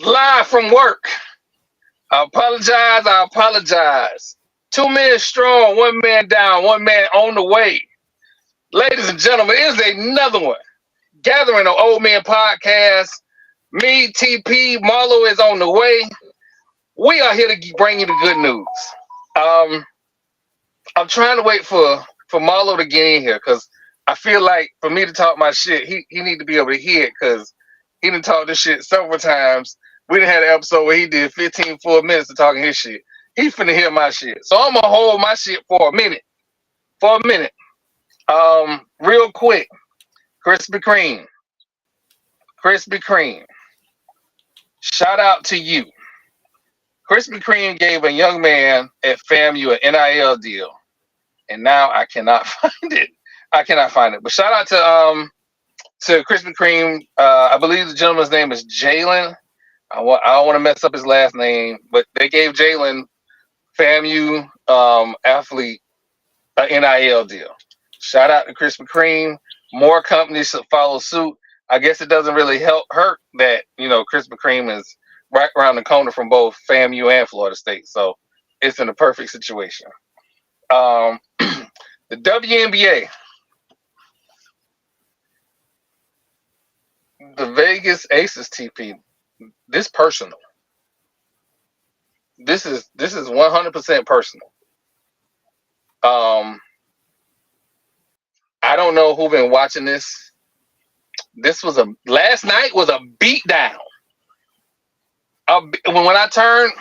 Live from work. I apologize. 2 men strong, 1 man down, 1 man on the way. Ladies and gentlemen, it is another one. Gathering of Old Men Podcast. Me, TP, Marlo is on the way. We are here to bring you the good news. I'm trying to wait for Marlo to get in here because I feel like for me to talk my shit, he need to be able to hear it because he done talked this shit several times. We done had an episode where he did 15 full minutes of talking his shit. He finna hear my shit. So I'm gonna hold my shit for a minute. Real quick. Krispy Kreme. Shout out to you. Krispy Kreme gave a young man at FAMU an NIL deal. And now I cannot find it. But shout out to Krispy Kreme. I believe the gentleman's name is Jalen. I don't want to mess up his last name, but they gave Jalen FAMU athlete an NIL deal. Shout out to Krispy Kreme. More companies should follow suit. I guess it doesn't really hurt that, Krispy Kreme is right around the corner from both FAMU and Florida State. So it's in a perfect situation. The WNBA. The Vegas Aces TP. This personal. This is 100% personal. I don't know who been watching this. Last night was a beatdown. When I turned,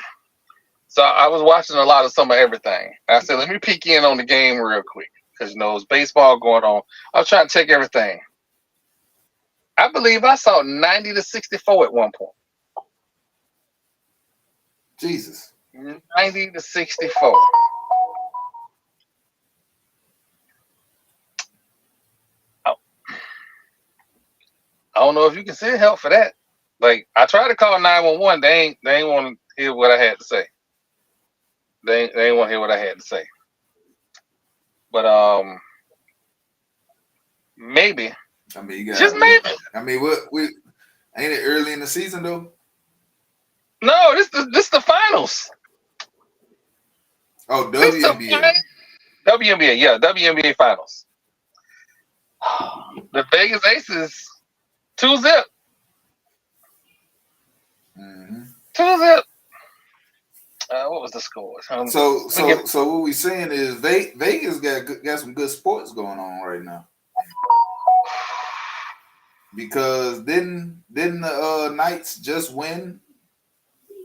so I was watching a lot of some of everything. I said, let me peek in on the game real quick because it's baseball going on. I was trying to check everything. I believe I saw 90-64 at one point. Jesus. 90-64. I don't know if you can send help for that. Like, I tried to call 911. They ain't want to hear what I had to say. They ain't want to hear what I had to say. But maybe. I mean, you got just maybe. I mean, what ain't it early in the season though? No, this the finals. Oh, WNBA. WNBA, yeah, WNBA finals. The Vegas Aces 2-0. Mm-hmm. 2-0. What was the score? So what we saying is Vegas got some good sports going on right now. Because didn't the Knights just win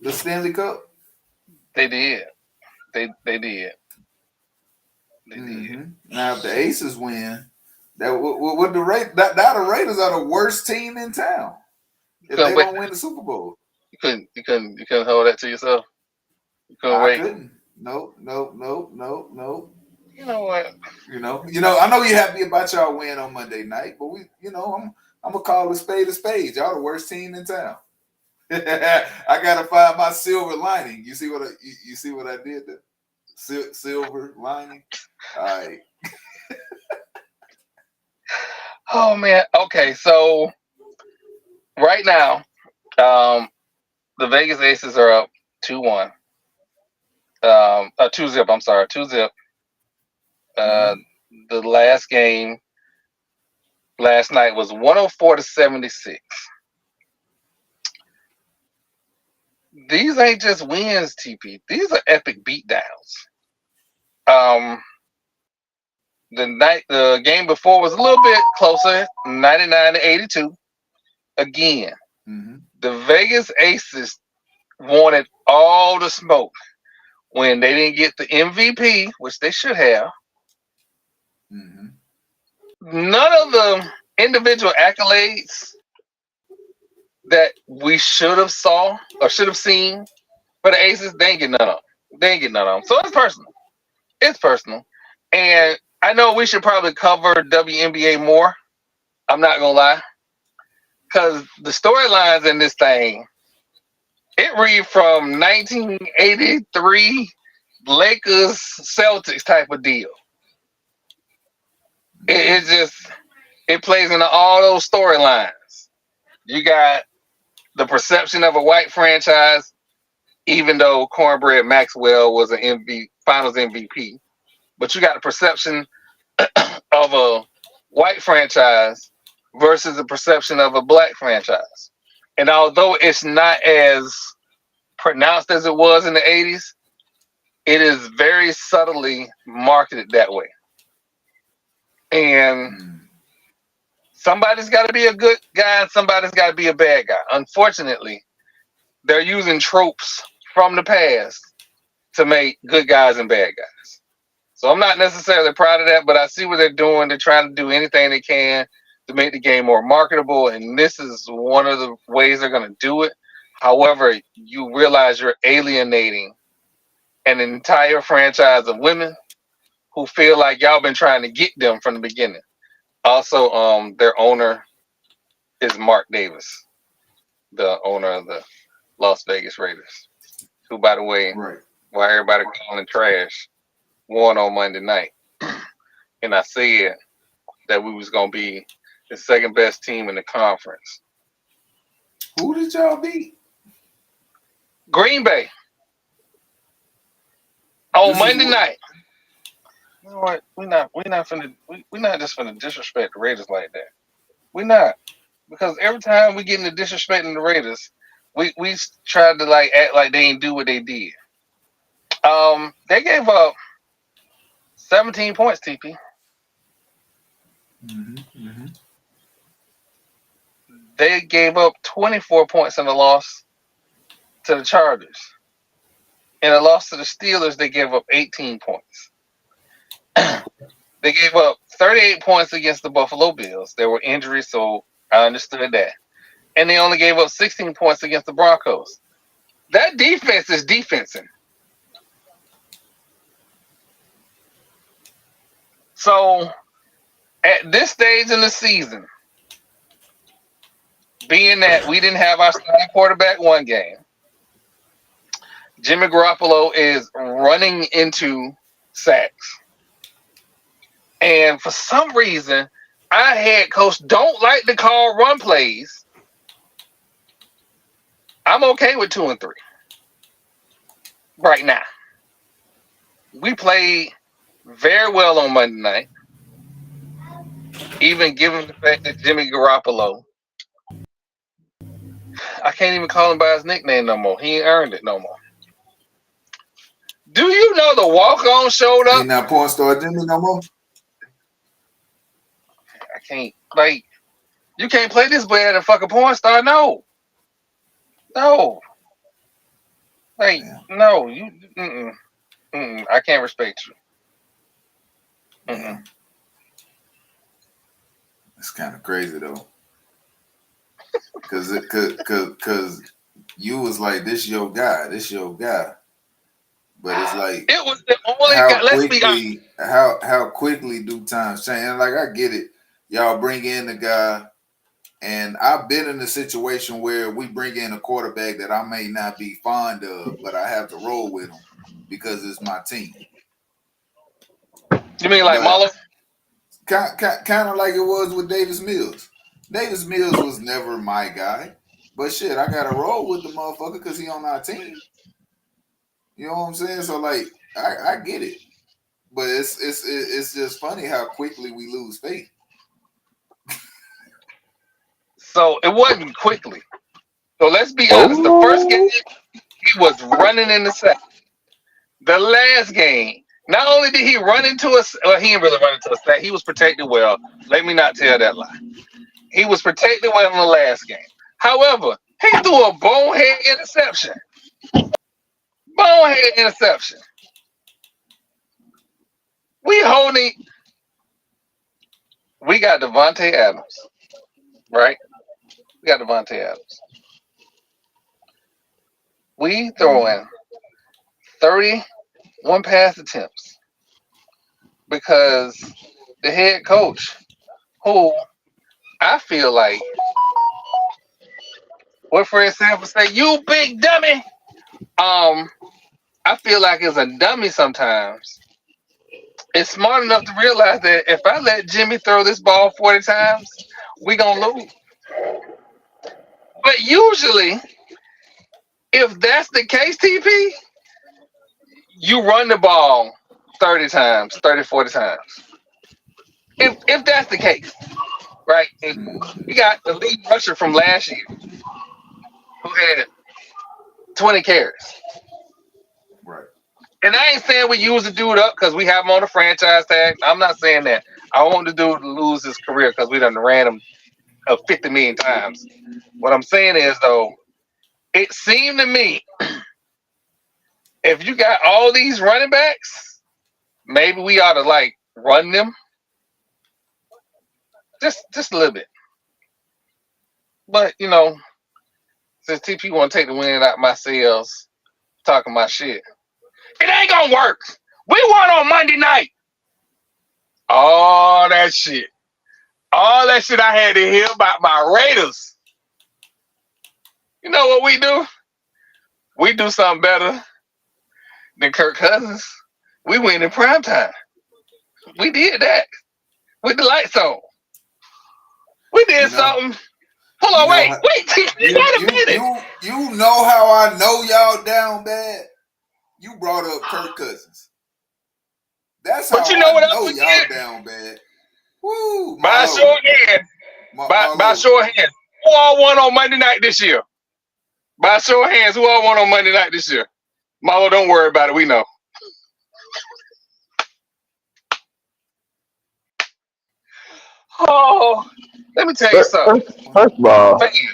the Stanley Cup? They did. They did. Mm-hmm. Now if the Aces win, that what the Raiders are the worst team in town. If they don't win the Super Bowl. You couldn't hold that to yourself. You couldn't wait. Couldn't. Nope. You know what? I know you're happy about y'all win on Monday night, but I'm gonna call a spade a spade. Y'all the worst team in town. I gotta find my silver lining. You see what I did there? Silver lining. All right. Oh man. Okay, so right now, the Vegas Aces are up 2-1. 2-0. I'm sorry, 2-0. The last game last night was 104-76. These ain't just wins, TP. These are epic beatdowns. The game before was a little bit closer, 99-82. Again, the Vegas Aces wanted all the smoke when they didn't get the MVP, which they should have. None of the individual accolades that we should have seen for the Aces, they ain't getting none of them. So it's personal. And I know we should probably cover WNBA more. I'm not gonna lie. Because the storylines in this thing, it read from 1983 Lakers Celtics type of deal. It plays into all those storylines. You got the perception of a white franchise, even though Cornbread Maxwell was an Finals MVP, but you got the perception of a white franchise versus the perception of a black franchise. And although it's not as pronounced as it was in the 80s, it is very subtly marketed that way. And somebody's got to be a good guy and somebody's got to be a bad guy. Unfortunately, they're using tropes from the past to make good guys and bad guys. So I'm not necessarily proud of that, but I see what they're doing. They're trying to do anything they can to make the game more marketable, and this is one of the ways they're going to do it. However, you realize you're alienating an entire franchise of women who feel like y'all been trying to get them from the beginning. Also, their owner is Mark Davis, the owner of the Las Vegas Raiders, who, by the way, while everybody calling trash, won on Monday night. And I said that we was going to be the second best team in the conference. Who did y'all beat? Green Bay. On Monday night. You know what? We're not just finna disrespect the Raiders like that. We're not. Because every time we get into disrespecting the Raiders, we tried to like act like they ain't do what they did. They gave up 17 points, TP. They gave up 24 points in the loss to the Chargers. In a loss to the Steelers, they gave up 18 points. They gave up 38 points against the Buffalo Bills. There were injuries, so I understood that. And they only gave up 16 points against the Broncos. That defense is defensing. So, at this stage in the season, being that we didn't have our starting quarterback one game, Jimmy Garoppolo is running into sacks. And for some reason, our head coach don't like to call run plays. I'm okay with 2-3 right now. We played very well on Monday night, even given the fact that Jimmy Garoppolo, I can't even call him by his nickname no more. He ain't earned it no more. Do you know the walk-on showed up? He not porn star Jimmy no more? I can't, like, you can't play this boy at a fucking porn star. No. Like, no. You, I can't respect you. It's kind of crazy though, cause you was like, this your guy, but it's like it was the only guy. Let's be honest. How quickly do times change? And like, I get it, y'all bring in the guy, and I've been in a situation where we bring in a quarterback that I may not be fond of, but I have to roll with him because it's my team. You mean like Marlo? Kind of like it was with Davis Mills. Davis Mills was never my guy, but shit, I got to roll with the motherfucker because he on our team. You know what I'm saying? So like, I get it, but it's just funny how quickly we lose faith. So it wasn't quickly. So let's be honest. The first game, he was running in the sack. The last game, not only did he run into us, well, he didn't really run into a sack. He was protected well. Let me not tell that lie. He was protected well in the last game. However, he threw a bonehead interception. We got Devontae Adams, right? We got Devontae Adams. We throwing 31 pass attempts because the head coach, who I feel like, what Fred Sanford say, you big dummy. I feel like it's a dummy sometimes. It's smart enough to realize that if I let Jimmy throw this ball 40 times, we gonna lose. But usually, if that's the case, TP, you run the ball 30 times, 30, 40 times. If that's the case, right? If Mhm. you got the lead rusher from last year who had 20 carries. Right. And I ain't saying we use the dude up because we have him on the franchise tag. I'm not saying that. I want the dude to lose his career because we done ran him 50 million times. What I'm saying is, though, it seemed to me if you got all these running backs, maybe we ought to like run them just a little bit. But since TP want to take the wind out my sails, talking my shit, it ain't gonna work. We won on Monday night. All that shit. All that shit I had to hear about my Raiders. You know what we do? We do something better than Kirk Cousins. We win in prime time. We did that with the lights on. We did You know, something. Hold you on, know, wait, wait a minute. you know how I know y'all down bad. You brought up Kirk Cousins. That's But how you know I what else know we y'all did? down bad. Woo, By a show Marlo, of hands. By a Marlo. show of hands. Who all won on Monday night this year? By a show of hands, who all won on Monday night this year? Marlo, don't worry about it. We know. Oh, let me tell you something. First of all, Thank you.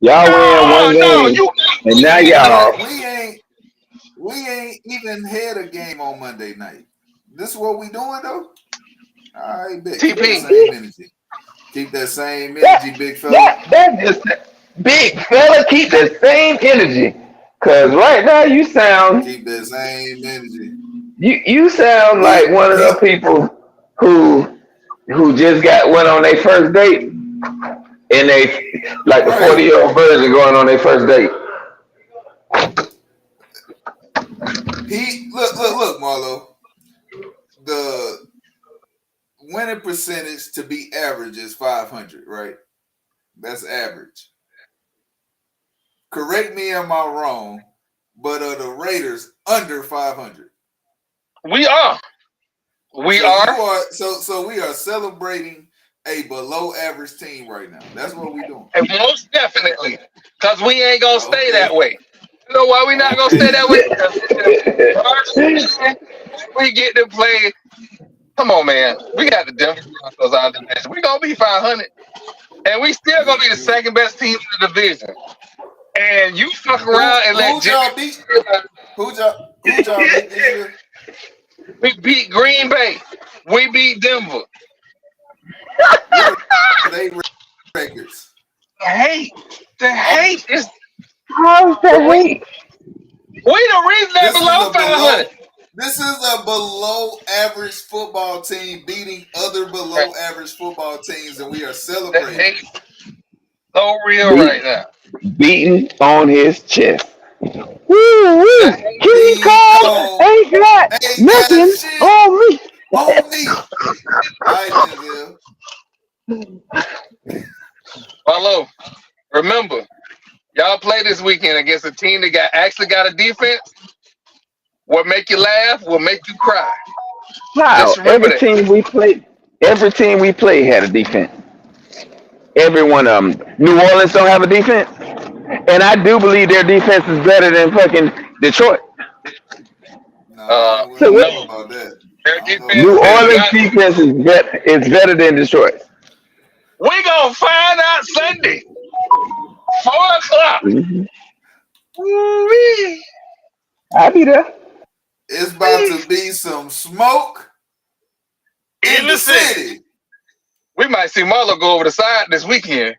y'all win No, one no, game, you and now y'all. We ain't even had a game on Monday night. This is what we doing though. All right, bet. Keep that TP. same energy. Keep that same energy, That big fella. that just big fella. Keep the same energy, cause right now Keep that same energy. you sound like one of the He people who just went on their first date, and they like the right. 40-year-old virgin going on their first date. He look, Marlo. The winning percentage to be average is 500, right? That's average. Correct me, am I wrong? But the Raiders under 500. We are. We So you are. are so we are celebrating a below average team right now. That's what we doing. And most definitely. Because we ain't going to stay Okay. that way. You know why we not going to stay Okay. that way? Because we get to play. Come on, man. We got the Denver Broncos out of the division. We going to be 500. And we still going to be the You second best team in the division. And you fuck who around and let who Jimmy. y'all beat? Who y'all beat this year? We beat Green Bay. We beat Denver. What are they records? The Oh, hate is. How's the We hate? the reason they this is below a 500. below average football team beating other below average football teams, and we are The celebrating. hate so real right Beat, now. beating on his chest. Woo The woo! hate. King King Kong Kong ain't got ain't got nothing shit on me. on me. All right, Denzel. Marlo, remember, y'all play this weekend against a team that actually got a defense. What make you laugh will make you cry. How? Just remember that. Every team we play had a defense. Every one of them. New Orleans don't have a defense, and I do believe their defense is better than fucking Detroit. No, I So don't what? know No, about that. their I don't know defense New about is that. Orleans not. defense is better than Detroit. We gonna find out Sunday, 4 o'clock. Mhm. Woo-wee. I'll be there. It's about to be some smoke In in the the city. city. We might see Marlo go over the side this weekend.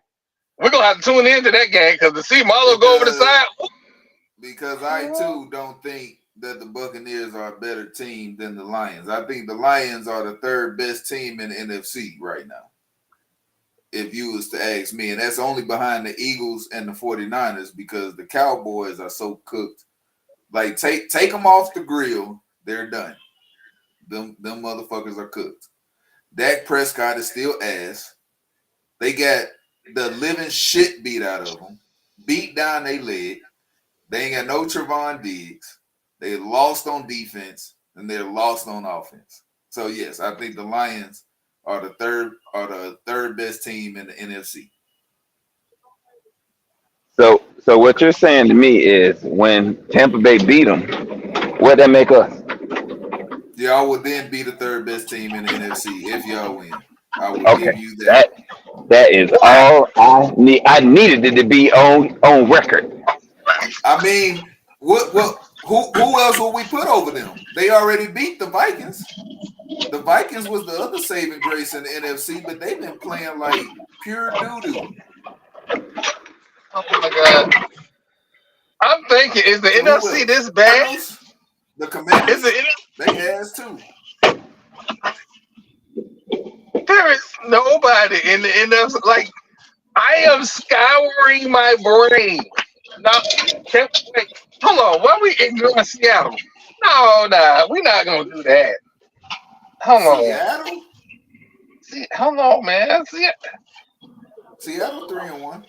We're gonna have to tune into that game because to see Marlo go over the because side. because I too don't think that the Buccaneers are a better team than the Lions. I think the Lions are the third best team in the NFC right now. If you was to ask me, and that's only behind the Eagles and the 49ers because the Cowboys are so cooked. Like take them off the grill, they're done. Them motherfuckers are cooked. Dak Prescott is still ass. They got the living shit beat out of them, beat down their leg. They ain't got no Trevon Diggs. They lost on defense and they're lost on offense. So yes, I think the Lions are the third best team in the NFC. So what you're saying to me is when Tampa Bay beat them, what that make us? Y'all would then be the third best team in the NFC if y'all win. I will Okay, give you that. that is all I need. I needed it to be on record. I mean, who else will we put over them? They already beat the Vikings. The Vikings was the other saving grace in the NFC, but they've been playing like pure doo-doo. Oh my God. I'm thinking, is the So who NFC else? this bad? Cardinals, the Is Commanders, it? they has too. There is nobody in the NFC. Like, I am scouring my brain. Now, wait, hold on. Why we ignoring Seattle? No, nah, we're not gonna do that. Hold on. Seattle? Hold on, man. Seattle 3-1.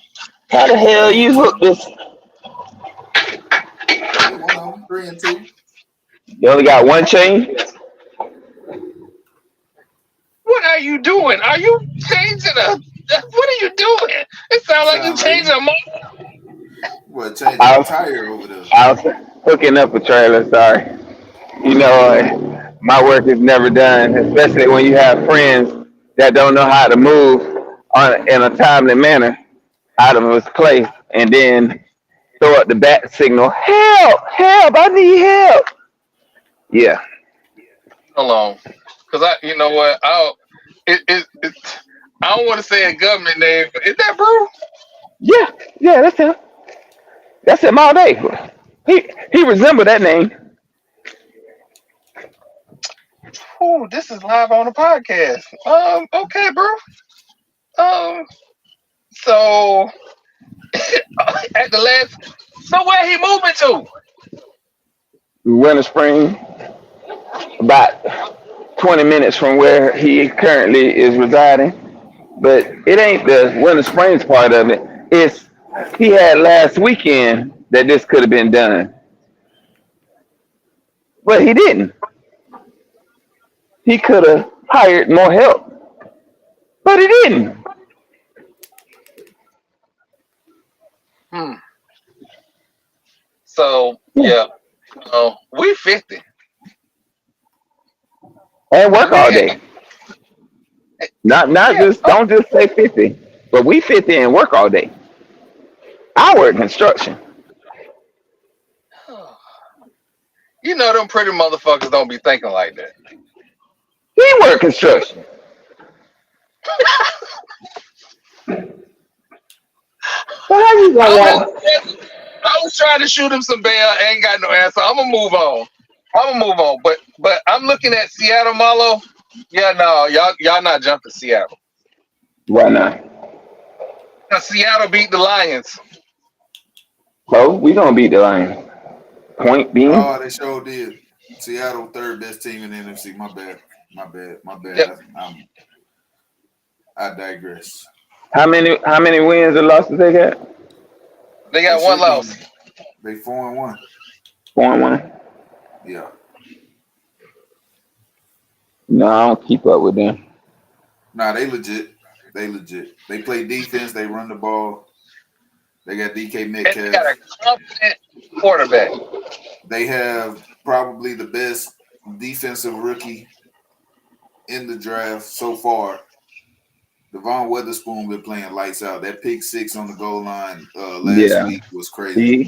How the hell you hook this? They one of them, 3-2. You only got one chain? What are you doing? Are you changing a? What are you doing? It sounds like you Sound like changing a motor. what? Changing I a was, tire over there. I was hooking up a trailer. Sorry. You know, my work is never done, especially when you have friends that don't know how to move in a timely manner out of his place, and then throw up the bat signal. Help! Help! I need help. Yeah. Hold on, because you know what? It, I don't want to say a government name, but is that bro? Yeah. Yeah. That's him. That's him all day. He resembled that name. Oh, this is live on the podcast. Okay, bro. Um, so at the last, so where he moving to? Winter Spring, about 20 minutes from where he currently is residing. But it ain't the Winter Springs part of it. It's he had last weekend that this could have been done, but he didn't. He could have hired more help, but he didn't. Hmm. So yeah, we 50. And And work we all ain't. day. Not Yeah. just don't just say 50, but we 50 and work all day. I work construction. You know them pretty motherfuckers don't be thinking like that. He work construction. So how you gonna I was want? I was trying to shoot him some bail. Ain't got no answer. I'm gonna move on. But I'm looking at Seattle, Marlo. Yeah, no, y'all not jumping Seattle. Why not? 'Cause Seattle beat the Lions. Bro, we gonna beat the Lions. Point being, Oh, they sure did. Seattle third best team in the NFC. My bad. Yep. I digress. how many wins or losses they got? They They got one should be. loss. They 4-1. 4-1. Yeah. No, I don't keep up with them. Nah, they legit. They play defense. They run the ball. They got DK And they got Metcalf. a competent quarterback. They have probably the best defensive rookie in the draft so far. Devon Witherspoon been playing lights out. That pick six on the goal line last Yeah, week was crazy.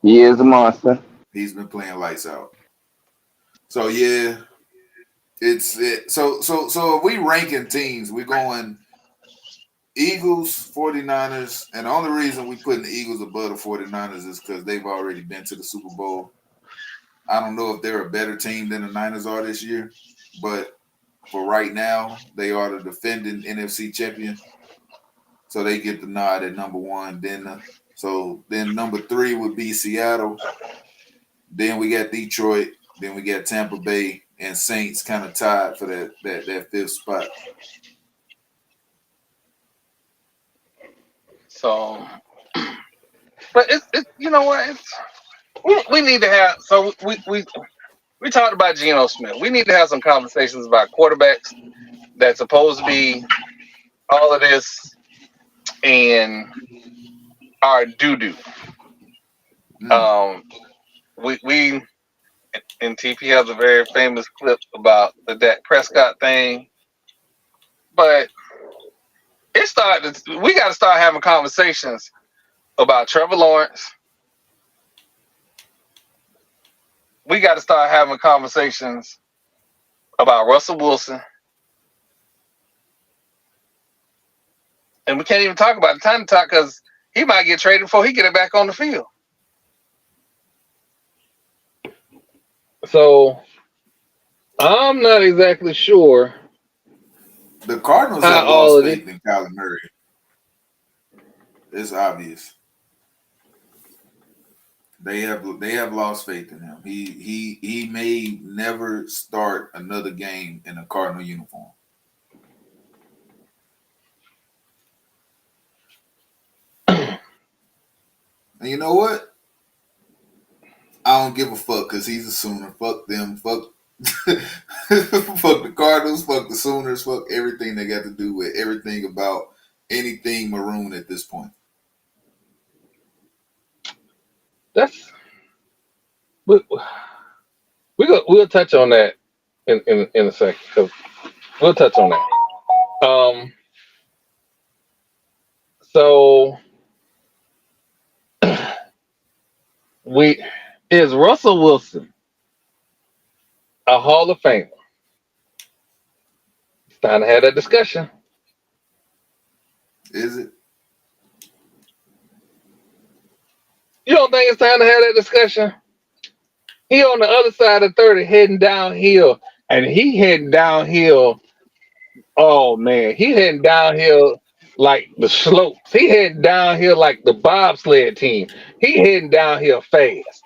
he is a monster. He's been playing lights out. So yeah, so if we ranking teams, we're going Eagles, 49ers, and the only reason we putting the Eagles above the 49ers is because they've already been to the Super Bowl. I don't know if they're a better team than the Niners are this year, but for right now, they are the defending NFC champion. So they get the nod at number one. Then number three would be Seattle. Then we got Detroit. Then we got Tampa Bay and Saints kind of tied for that fifth spot. So, but it's you know what? We need to have. So we talked about Geno Smith. We need to have some conversations about quarterbacks that's supposed to be all of this and are doo doo. Mm. We and TP has a very famous clip about the Dak Prescott thing, but it started. We got to start having conversations about Trevor Lawrence. We got to start having conversations about Russell Wilson, and we can't even talk about the time to talk because he might get traded before he get it back on the field. So I'm not exactly sure. The Cardinals have lost faith in Kyler Murray. It's obvious. They have lost faith in him. He may never start another game in a Cardinal uniform. And you know what? I don't give a fuck because he's a Sooner. Fuck them. Fuck fuck the Cardinals. Fuck the Sooners. Fuck everything they got to do with everything about anything maroon at this point. That's we'll touch on that in a second because we'll touch on that. So is Russell Wilson a Hall of Famer? It's time to have that discussion. Is it? You don't think it's time to have that discussion? He on the other side of 30 heading downhill, and he heading downhill. Oh man, he heading downhill like the slopes. He heading downhill like the bobsled team. He heading downhill fast.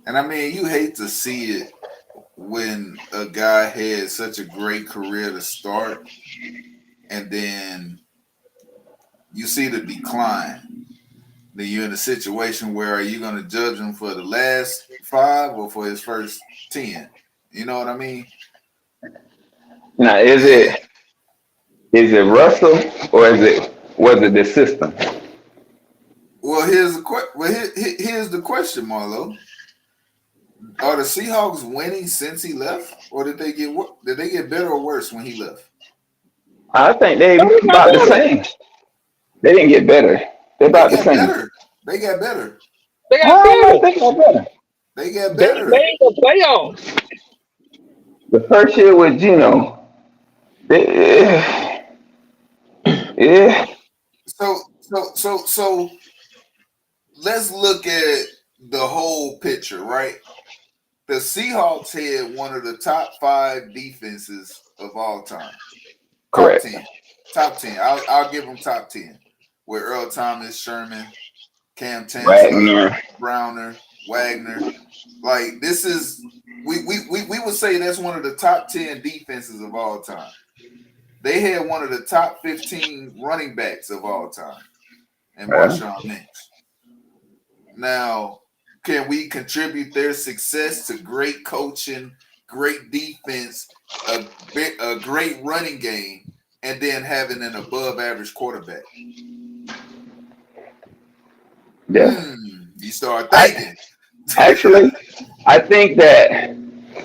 And I mean, you hate to see it when a guy had such a great career to start, and then you see the decline. Then you're in a situation where are you going to judge him for the last 5 or for his first 10? You know what I mean? Now, is it Russell or was it the system? Well, here's the question, Marlo. Are the Seahawks winning since he left, or did they get better or worse when he left? I think they about the same. They didn't get better. They're about the same. Better. They got better. They got better. They got better. They made the playoffs. The first year with Geno, yeah. So let's look at the whole picture, right? The Seahawks had one of the top 5 defenses of all time. Correct. Top 10. I'll give them top 10. With Earl Thomas, Sherman, Cam Chancellor, Browner, Wagner. Like this is we would say that's one of the top 10 defenses of all time. They had one of the top 15 running backs of all time, and Marshawn Lynch. Now, can we contribute their success to great coaching, great defense, a great running game, and then having an above-average quarterback? Yeah. You start thinking. Actually, I think that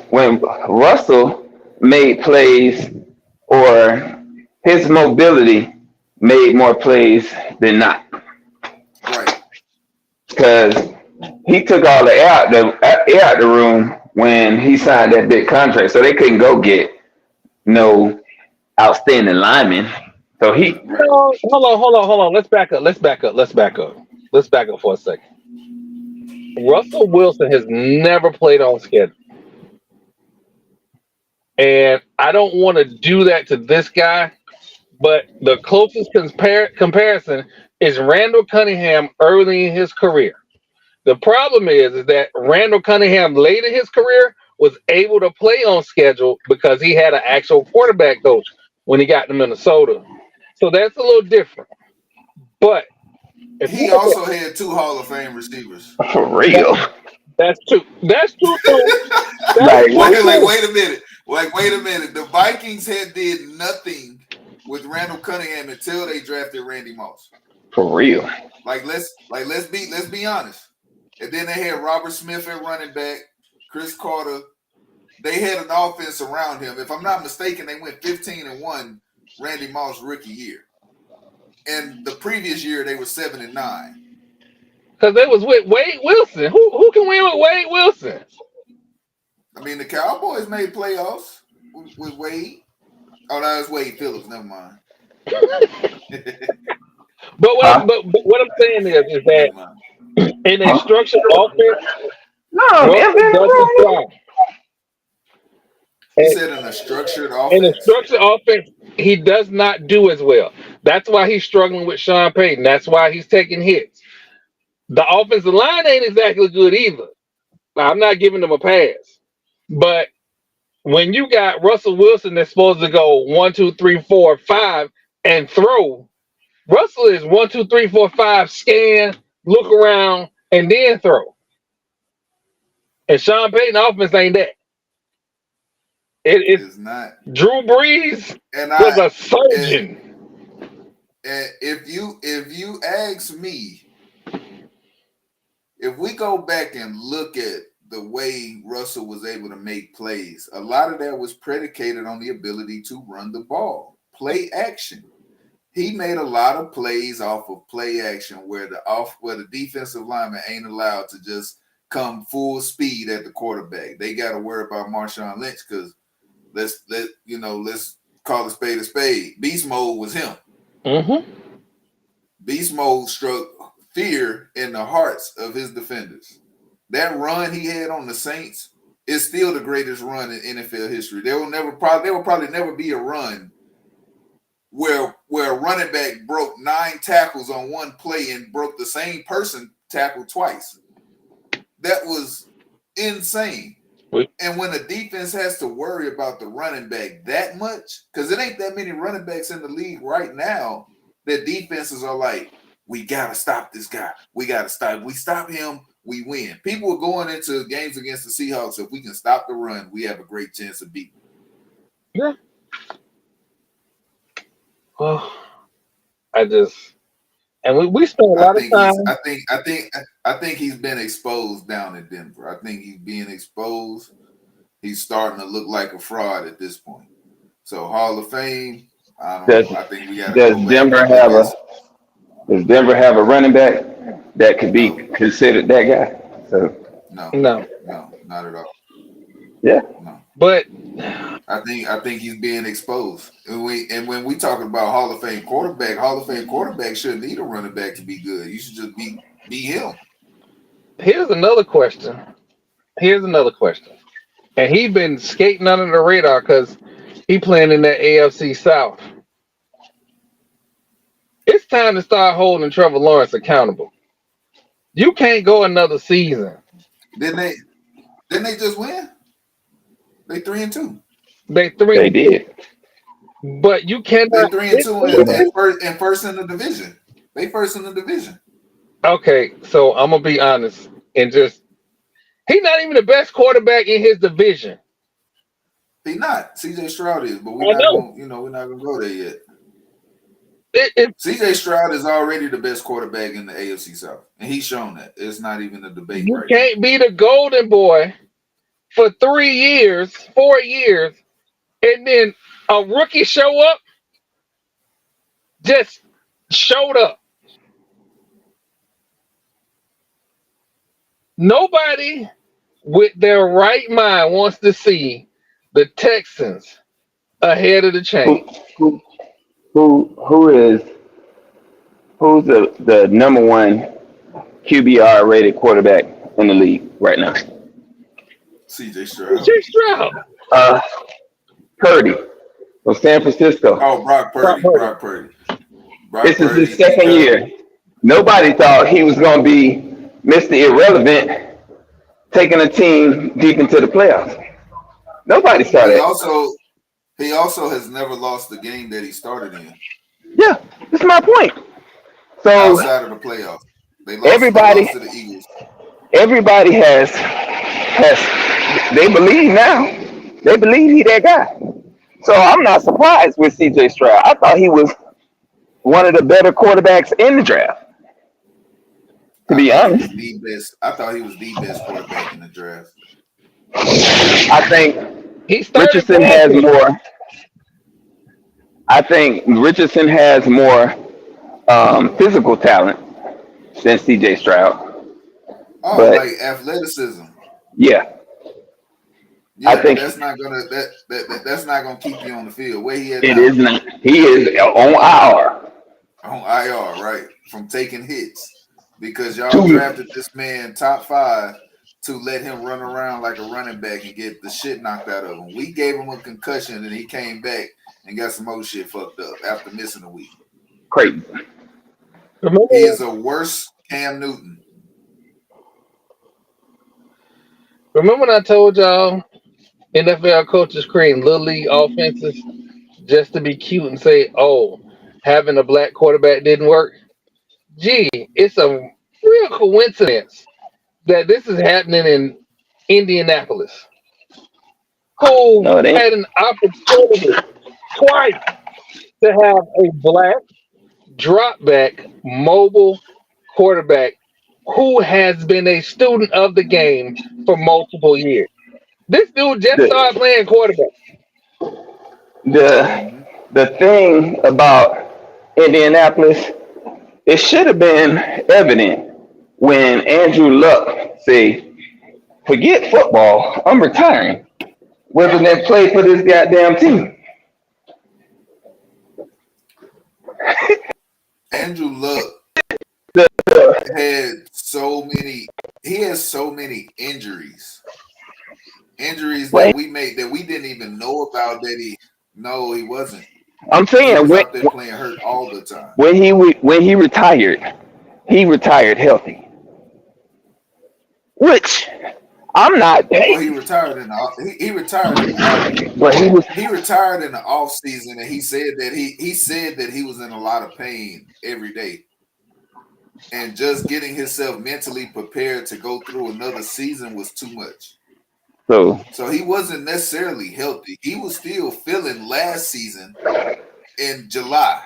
when Russell made plays or his mobility made more plays than not. Right. Because he took all the air out the room when he signed that big contract. So they couldn't go get no outstanding linemen. So he hold on. Let's back up for a second. Russell Wilson has never played on schedule. And I don't want to do that to this guy, but the closest comparison is Randall Cunningham early in his career. The problem is that Randall Cunningham late in his career was able to play on schedule because he had an actual quarterback coach when he got to Minnesota. So that's a little different. But he also had 2 Hall of Fame receivers. For real. That's true. That's true. Like, wait a minute. Wait a minute. The Vikings did nothing with Randall Cunningham until they drafted Randy Moss. For real. Let's be honest. And then they had Robert Smith at running back, Chris Carter. They had an offense around him. If I'm not mistaken, they went 15-1 Randy Moss rookie year. And the previous year they were 7-9. Because they was with Wade Wilson. Who can win with Wade Wilson? I mean, the Cowboys made playoffs with Wade. Oh, that was Wade Phillips. Never mind. But what I'm saying is that in a structured offense, doesn't thrive. He said in a structured offense. In a structured offense, he does not do as well. That's why he's struggling with Sean Payton. That's why he's taking hits. The offensive line ain't exactly good either. I'm not giving them a pass. But when you got Russell Wilson that's supposed to go 1, 2, 3, 4, 5 and throw, Russell is 1, 2, 3, 4, 5, scan, look around, and then throw. And Sean Payton offense ain't that. It's not. Drew Brees was a surgeon. And if you ask me, if we go back and look at the way Russell was able to make plays, a lot of that was predicated on the ability to run the ball, play action. He made a lot of plays off of play action where the defensive lineman ain't allowed to just come full speed at the quarterback. They got to worry about Marshawn Lynch because let's call a spade a spade. Beast mode was him. Mm-hmm. Beast mode struck fear in the hearts of his defenders. That run he had on the Saints is still the greatest run in NFL history. There will probably never be a run where a running back broke 9 tackles on one play and broke the same person tackle twice. That was insane. And when the defense has to worry about the running back that much, because it ain't that many running backs in the league right now that defenses are like, we got to stop this guy. We got to stop. We stop him, we win. People are going into games against the Seahawks. If we can stop the run, we have a great chance of beating. Yeah. Well, we spent a lot of time. I think he's been exposed down in Denver. I think he's being exposed. He's starting to look like a fraud at this point. So Hall of Fame, I don't know. I think we got. Does Denver have a running back that could be considered that guy? So no, not at all. Yeah. No. But I think he's being exposed. And when we talk about Hall of Fame quarterback shouldn't need a running back to be good. You should just be him. Here's another question. And he's been skating under the radar because he playing in that AFC South. It's time to start holding Trevor Lawrence accountable. You can't go another season. Didn't they just win? They 3-2. They did. But you cannot. They 3-2 and first in the division. They first in the division. Okay, so I'm gonna be honest and he's not even the best quarterback in his division. He's not. CJ Stroud is, but we're not gonna go there yet. CJ Stroud is already the best quarterback in the AFC South, and he's shown that. It's not even a debate. You can't be the golden boy for 4 years, and then a rookie showed up. Nobody with their right mind wants to see the Texans ahead of the chain. Who's the number one QBR rated quarterback in the league right now? CJ Stroud. Purdy from San Francisco. Oh, Brock Purdy. This is his second year. Nobody thought he was going to be Mr. Irrelevant, taking a team deep into the playoffs. Nobody saw that. He also has never lost the game that he started in. Yeah, that's my point. So outside of the playoffs. They everybody, lost to the Eagles. everybody has they believe now. They believe he that guy. So I'm not surprised with CJ Stroud. I thought he was one of the better quarterbacks in the draft. To I be thought he was honest, the best. I thought he was the best quarterback in the draft. I think He started Richardson has passing. more. I think Richardson has more physical talent than CJ Stroud. Oh, But like athleticism. yeah, I Yeah, but think that's not gonna that's not gonna keep you on the field. Where he at it now? is not. He is on IR. On IR, right? From taking hits because y'all Two, drafted this man top 5 to let him run around like a running back and get the shit knocked out of him. We gave him a concussion and he came back and got some more shit fucked up after missing a week. crazy. Remember, He is a worse Cam Newton. remember when I told y'all NFL coaches creating little league offenses just to be cute and say, "Oh, having a black quarterback didn't work." Gee, it's a real coincidence that this is happening in Indianapolis, who No, it ain't. had an opportunity twice to have a black drop back mobile quarterback who has been a student of the game for multiple years. This dude just The started playing quarterback. the Mm-hmm. the thing about Indianapolis, it should have been evident when Andrew Luck said, "Forget football, I'm retiring." Rather than play for this goddamn team. Andrew Luck The, had so many. He has so many injuries. Injuries well, that we didn't even know about. No, he wasn't. I'm He saying was out there playing hurt all the time. when he retired healthy, which I'm not. Well, he retired in the he retired in the But he was he retired in the off season, and he said that he said that he was in a lot of pain every day, and just getting himself mentally prepared to go through another season was too much. so So he wasn't necessarily healthy. He was still feeling last season in July.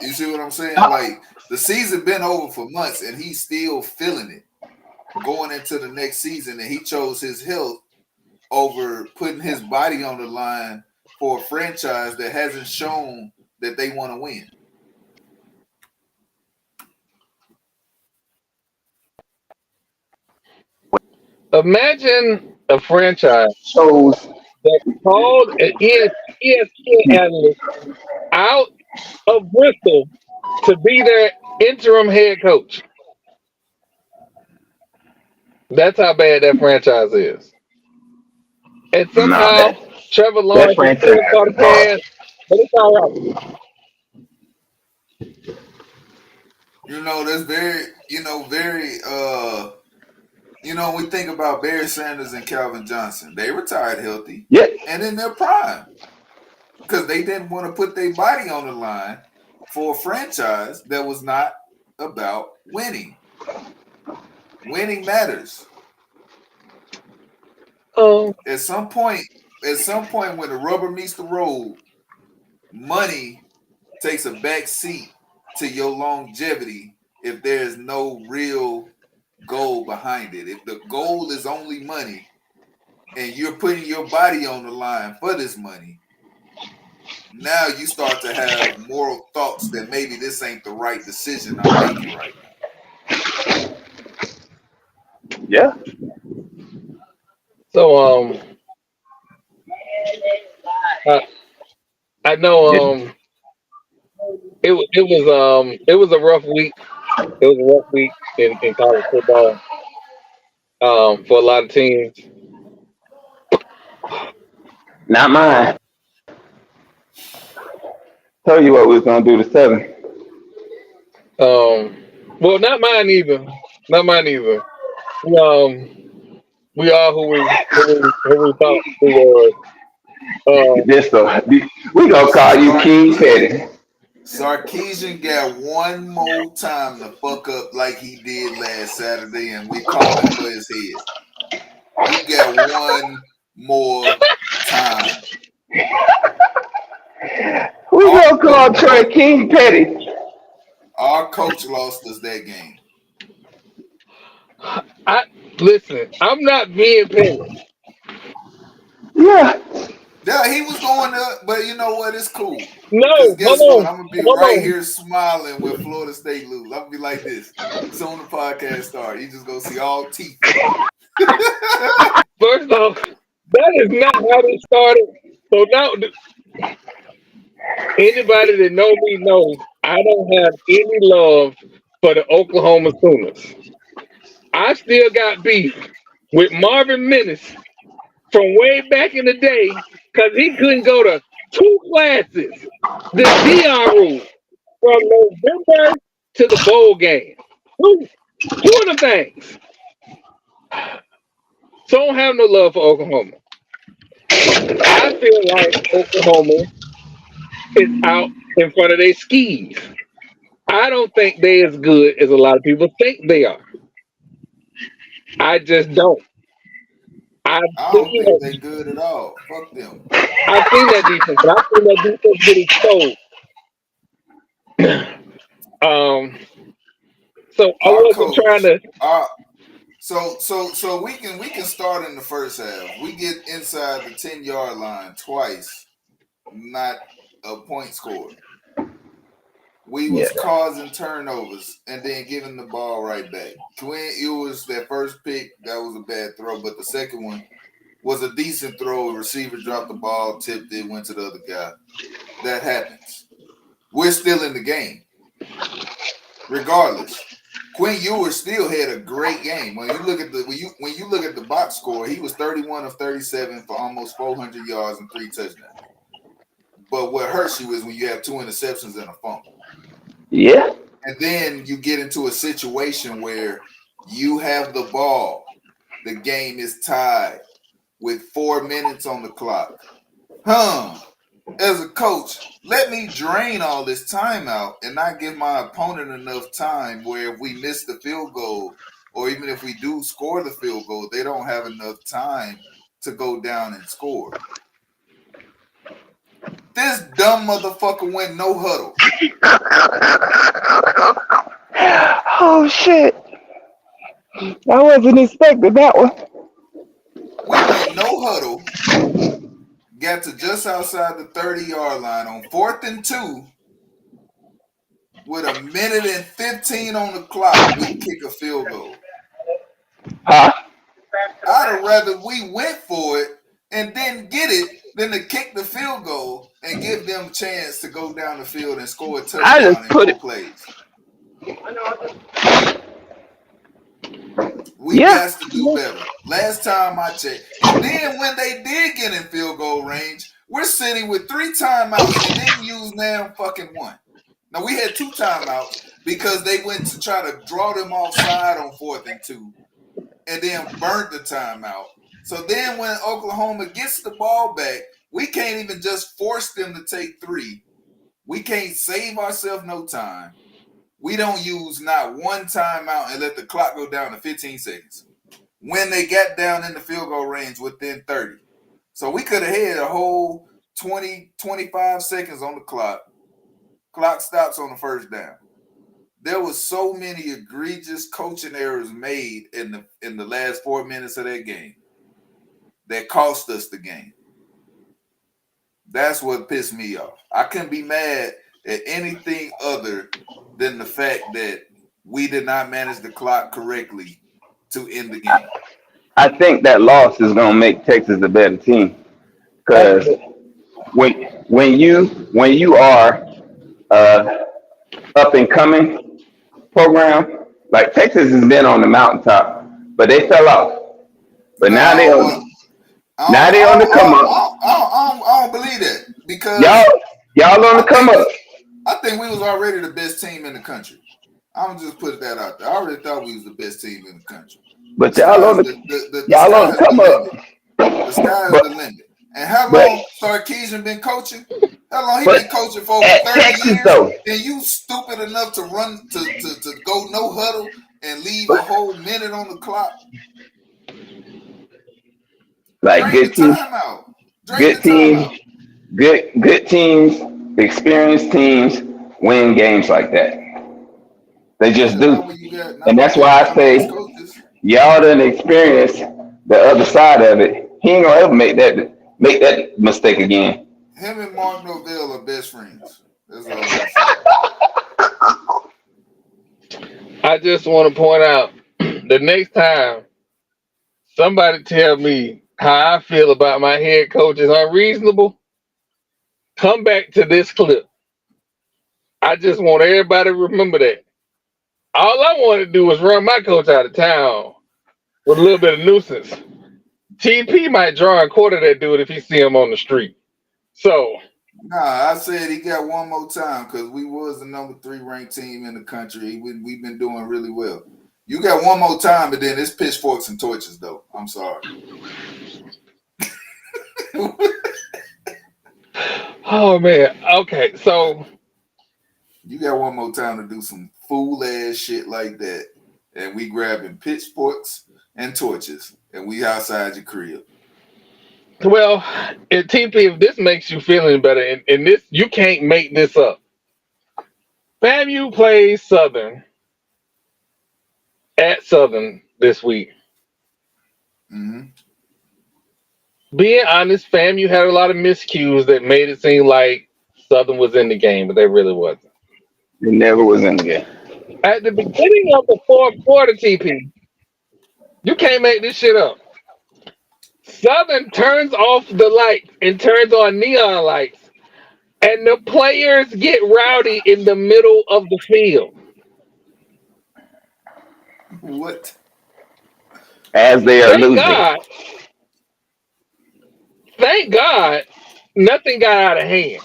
You see what I'm saying? Like the season been over for months, and he's still feeling it going into the next season, and he chose his health over putting his body on the line for a franchise that hasn't shown that they want to win. Imagine a franchise chose that called an ESPN analyst out of Bristol to be their interim head coach. That's how bad that franchise is. And nah somehow Trevor that Lawrence is franchise still caught a is hard. pass, but it's all right. That's very, we think about Barry Sanders and Calvin Johnson. They retired healthy Yeah, and in their prime because they didn't want to put their body on the line for a franchise that was not about winning. Winning matters. Oh, At some point when the rubber meets the road, money takes a back seat to your longevity if there's no real goal behind it. If the goal is only money and you're putting your body on the line for this money, now you start to have moral thoughts that maybe this ain't the right decision I'm making right now. yeah. so I, I Yeah. know it was a rough week. It was a rough week in college football for a lot of teams. Not mine. Told you what we was gonna do to 7. Well, not mine either. Not mine either. We are who we thought we were. This so we gonna call you King Petty. Sarkeesian got one more time to fuck up like he did last Saturday, and we calling for his head. He got one more time. We gonna call Troy King Petty. Our coach lost us that game. Listen, I'm not being petty. Yeah. Yeah, he was going up, but you know what? It's cool. No, Because guess hold what? on. I'm going to be Hold right on. here smiling when Florida State lose. I'm going to be like this. Soon the podcast starts. You just going to see all teeth. First off, that is not how it started. So now, anybody that know me knows I don't have any love for the Oklahoma Sooners. I still got beef with Marvin Menace from way back in the day because he couldn't go to two classes. The Dion rule from November to the bowl game. Two of them things. So I don't have no love for Oklahoma. I feel like Oklahoma is out in front of their skis. I don't think they're as good as a lot of people think they are. I just don't. I don't think they're good at all. Fuck them. I've seen that defense, but I've seen that defense get exposed. So I wasn't trying to. So we can start in the first half. We get inside the 10-yard line twice, not a point scored. We was causing turnovers and then giving the ball right back. Quinn Ewers, that first pick, that was a bad throw, but the second one was a decent throw. A receiver dropped the ball, tipped it, went to the other guy. That happens. We're still in the game. Regardless, Quinn Ewers still had a great game. When you look at the box score, he was 31 of 37 for almost 400 yards and 3 touchdowns. But what hurts you is when you have 2 interceptions and a fumble. Yeah. And then you get into a situation where you have the ball. The game is tied with 4 minutes on the clock. As a coach, let me drain all this time out and not give my opponent enough time where if we miss the field goal or even if we do score the field goal, they don't have enough time to go down and score. This dumb motherfucker went no huddle. Oh, shit. I wasn't expecting that one. We went no huddle. Got to just outside the 30-yard line on 4th and 2 with 1:15 on the clock. We kick a field goal. Huh? I'd have rather we went for it and didn't get it than to kick the field goal and give them a chance to go down the field and score a touchdown in 4 plays. We got to do better. Last time I checked. And then when they did get in field goal range, we're sitting with 3 timeouts and didn't use now fucking 1. Now, we had 2 timeouts because they went to try to draw them offside on 4th and 2 and then burnt the timeout. So then when Oklahoma gets the ball back, we can't even just force them to take 3. We can't save ourselves no time. We don't use not 1 timeout and let the clock go down to 15 seconds. When they got down in the field goal range within 30. So we could have had a whole 20, 25 seconds on the clock. Clock stops on the first down. There was so many egregious coaching errors made in the last 4 minutes of that game that cost us the game. That's what pissed me off. I couldn't be mad at anything other than the fact that we did not manage the clock correctly to end the game. I think that loss is going to make Texas a better team because when you are up and coming program, like Texas has been on the mountaintop, but they fell off. But now they're on the come up. I don't believe that because y'all on the come up. I think we was already the best team in the country. I'm just put that out there. I already thought we was the best team in the country. But y'all on the come up. The sky is the limit. And how long Sarkeesian been coaching? How long he But been coaching for over at 30 Texas, years? though. And you stupid enough to run to go no huddle and leave a But whole minute on the clock? like Drain the good teams, timeout. Drain the good teams, timeout. good teams, experienced teams win games like that. They just Yeah, not do. when you got And that's why I dumbass say coaches. y'all done experience the other side of it. He ain't gonna ever make that mistake again. Him and Mark Novell are best friends. That's all I'm saying. I just want to point out the next time somebody tell me how I feel about my head coach is unreasonable, come back to this clip. I just want everybody to remember that. All I want to do is run my coach out of town with a little bit of nuisance. TP might draw and quarter that dude if he see him on the street. So Nah, I said he got one more time because we was the number 3 ranked team in the country. We've been doing really well. You got one more time, but then it's pitchforks and torches, though. I'm sorry. oh man. Okay, so You got one more time to do some fool ass shit like that, and we grabbing pitchforks and torches, and we outside your crib. well, TP, if this makes you feel any better, and this you can't make this up. FAMU plays Southern at Southern this week. Mm-hmm. Being honest, FAMU had a lot of miscues that made it seem like Southern was in the game, but they really wasn't. It never was in the game. At the beginning of the fourth quarter, TP, you can't make this shit up. Southern turns off the lights and turns on neon lights, and the players get rowdy in the middle of the field. What? As they are Thank losing. God. Thank God nothing got out of hand.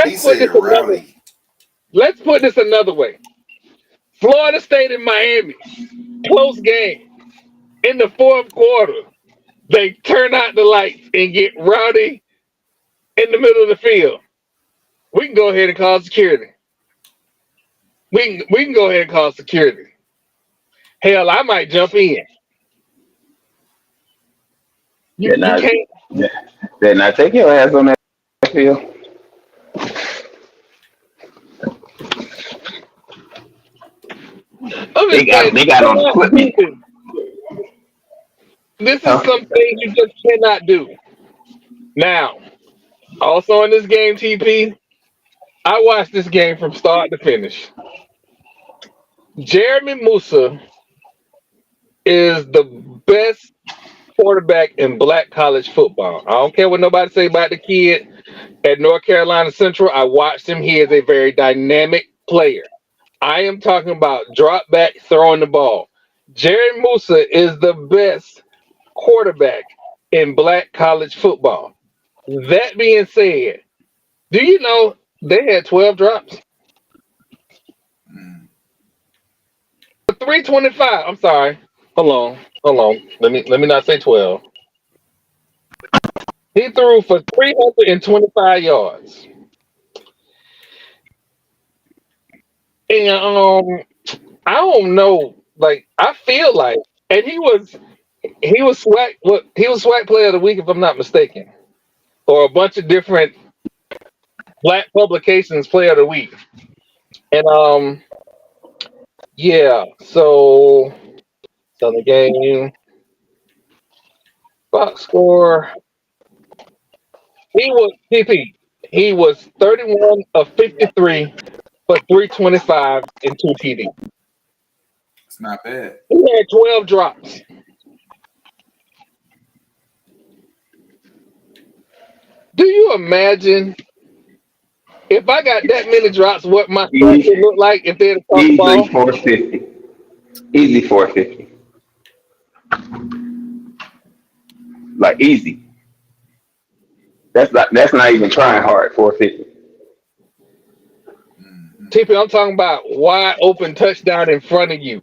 He said rowdy. Let's put this another way. Florida State and Miami, close game. In the fourth quarter, they turn out the lights and get rowdy in the middle of the field. We can go ahead and call security. We can go ahead and call security. Hell, I might jump in. You can't. Then I take your ass on that field. They got on equipment. This is something you just cannot do. Now, also in this game, TP, I watched this game from start to finish. Jeremy Musa is the best quarterback in black college football. I don't care what nobody say about the kid at North Carolina Central. I watched him. He is a very dynamic player. I am talking about drop back, throwing the ball. Jerry Musa is the best quarterback in black college football. That being said, do you know they had 12 drops? 325. I'm sorry. Hold on. Let me not say 12. He threw for 325 yards. And I don't know. Like I feel like, and he was SWAC. What he was SWAC Player of the Week, if I'm not mistaken, or a bunch of different black publications Player of the Week. And yeah. So the game box score. He was TP. He was 31 of 53 for 325 and 2 TD. It's not bad. He had 12 drops. Do you imagine if I got that many drops, what my stats would look like if they had a Easily ball? 450. Easy 450. Like easy. That's not even trying hard. 450. TP, I'm talking about wide open touchdown in front of you.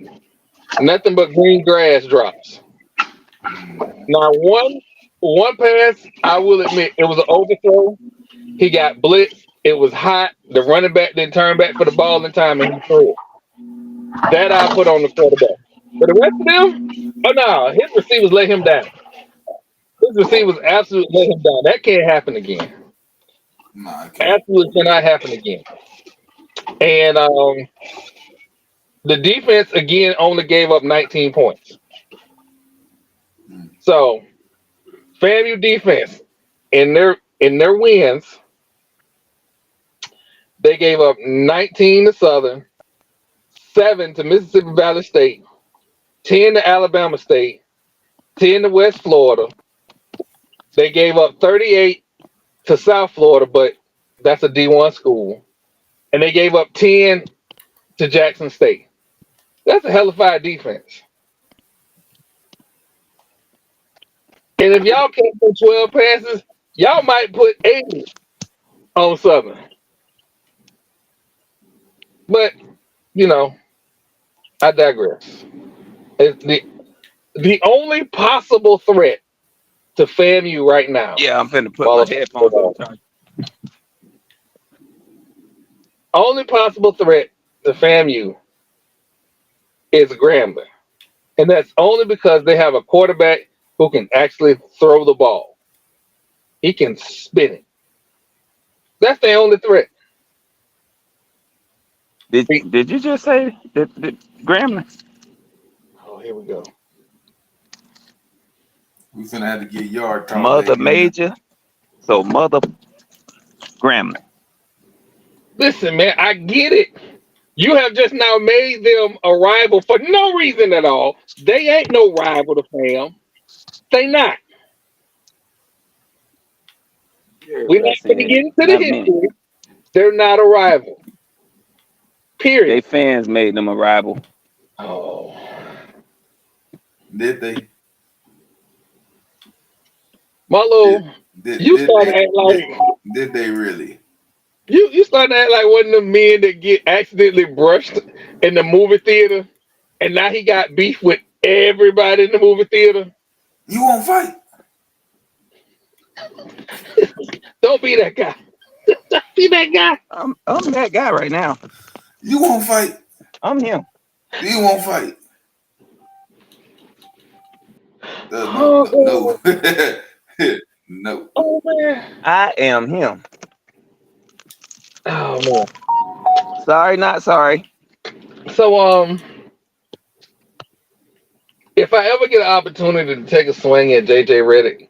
Nothing but green grass drops. Now One pass, I will admit, it was an overthrow. He got blitzed. It was hot. The running back didn't turn back for the ball in time, and he threw it. That I put on the quarterback. For the rest of them, oh no, his receivers let him down. His receivers absolutely let him down. That can't happen again. Nah, I can't. Absolutely cannot happen again. And the defense again only gave up 19 points. So FAMU defense in their wins, they gave up 19 to Southern, 7 to Mississippi Valley State, 10 to Alabama State, 10 to West Florida. They gave up 38 to South Florida, but that's a D1 school. And they gave up 10 to Jackson State. That's a hellified defense. And if y'all can't put 12 passes, y'all might put 80 on Southern. But, you know, I digress. It's the only possible threat to FAMU right now. Yeah, I'm finna put my headphones on. Only possible threat to FAMU is Grambling. And that's only because they have a quarterback who can actually throw the ball. He can spin it. That's the only threat. Did you just say that Grambling? Oh, here we go. We finna have to get yard talk. Mother back in. Major. So Mother Grambling. Listen, man, I get it. You have just now made them a rival for no reason at all. They ain't no rival to FAM. They not. We're not going to get into the history. They're not a rival. Period. They fans made them a rival. Oh. Did they? Marlo, you started to act like... Did they really? You starting to act like one of the men that get accidentally brushed in the movie theater, and now he got beef with everybody in the movie theater. You won't fight. Don't be that guy. Don't be that guy. I'm that guy right now. You won't fight. I'm him. You won't fight. No. No. Oh man. I am him. Oh man. Sorry, not sorry. So if I ever get an opportunity to take a swing at JJ Redick,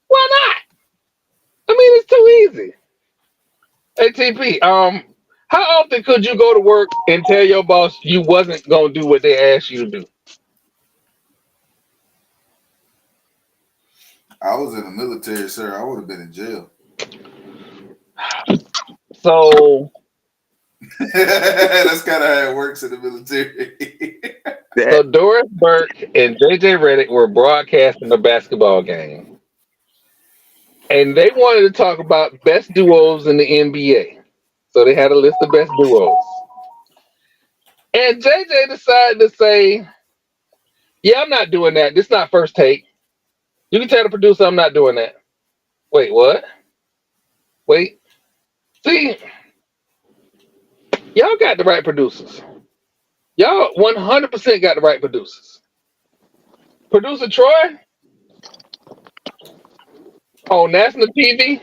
why not? I mean, it's too easy. ATP, how often could you go to work and tell your boss you wasn't gonna do what they asked you to do? I was in the military, sir. I would have been in jail. So that's kind of how it works in the military. So Doris Burke and JJ Redick were broadcasting a basketball game. And they wanted to talk about best duos in the NBA. So they had a list of best duos. And JJ decided to say, yeah, I'm not doing that. This is not first take. You can tell the producer I'm not doing that. Wait, what? Wait. See, y'all got the right producers. Y'all 100% got the right producers. Producer Troy on national TV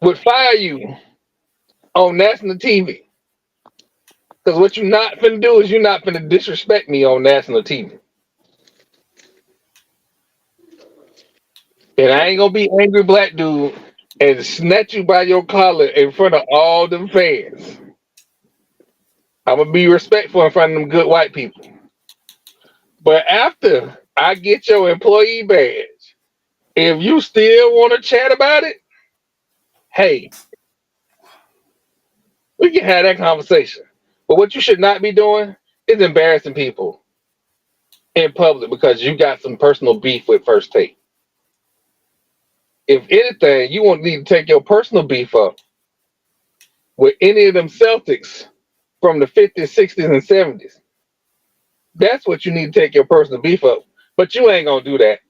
would fire you on national TV. Because what you're not finna do is you're not finna disrespect me on national TV. And I ain't gonna be angry black dude and snatch you by your collar in front of all them fans. I'm gonna be respectful in front of them good white people. But after I get your employee badge, if you still want to chat about it, hey, we can have that conversation. But what you should not be doing is embarrassing people in public because you got some personal beef with First Take. If anything, you won't need to take your personal beef up with any of them Celtics from the 50s, 60s, and 70s. That's what you need to take your personal beef up. But you ain't going to do that.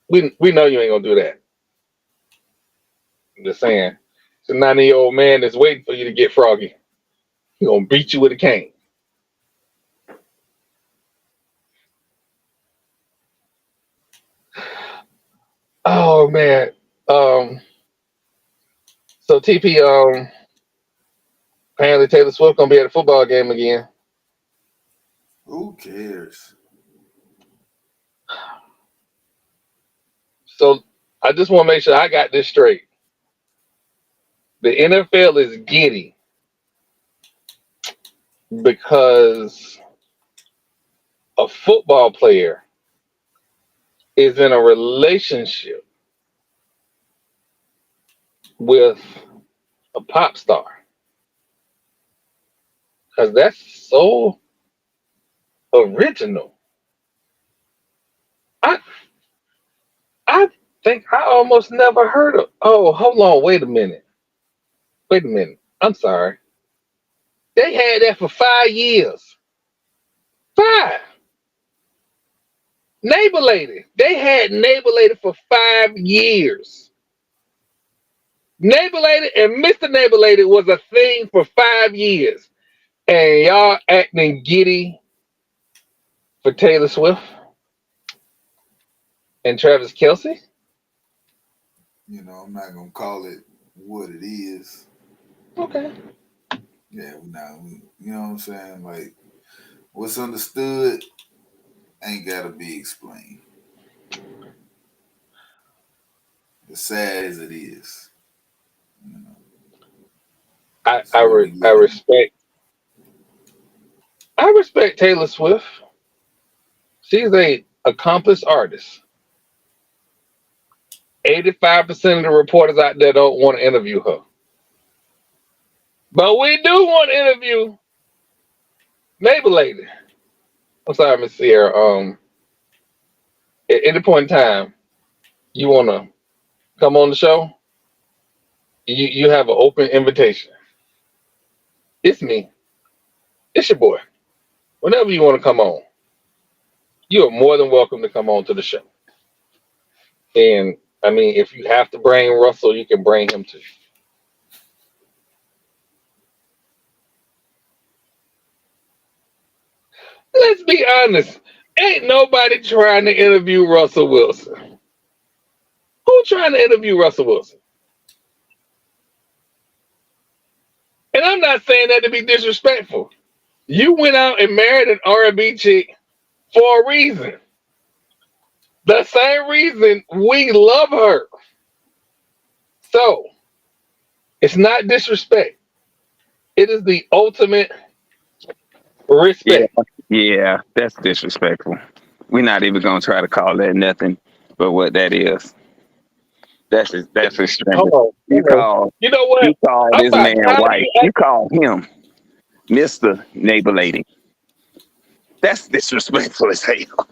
We know you ain't gonna do that. I'm just saying. It's a 90-year-old man that's waiting for you to get froggy. He's gonna beat you with a cane. Oh man. So TP, apparently Taylor Swift gonna be at a football game again. Who cares? So I just want to make sure I got this straight. The NFL is giddy because a football player is in a relationship with a pop star. Because that's so original. I think I almost never heard of. Oh, hold on. Wait a minute. I'm sorry. They had that for 5 years. 5. Neighbor Lady. They had Neighbor Lady for 5 years. Neighbor Lady and Mr. Neighbor Lady was a thing for 5 years. And y'all acting giddy for Taylor Swift and Travis Kelce? You know, I'm not gonna call it what it is. Okay. Yeah, you know what I'm saying? Like, what's understood ain't gotta be explained. As sad as it is, you know. I respect Taylor Swift. She's a accomplished artist. 85% of the reporters out there don't want to interview her. But we do want to interview Neighbor Lady. I'm sorry, Miss Sierra. At any point in time, you want to come on the show, you have an open invitation. It's me. It's your boy. Whenever you want to come on, you are more than welcome to come on to the show. And I mean, if you have to bring Russell, you can bring him too. Let's be honest. Ain't nobody trying to interview Russell Wilson. Who trying to interview Russell Wilson? And I'm not saying that to be disrespectful. You went out and married an R&B chick for a reason. The same reason we love her. So, it's not disrespect. It is the ultimate respect. Yeah, that's disrespectful. We're not even gonna try to call that nothing but what that is. That's extreme. Hold on. You call what? this man white. You call him Mr. Neighbor Lady. That's disrespectful as hell.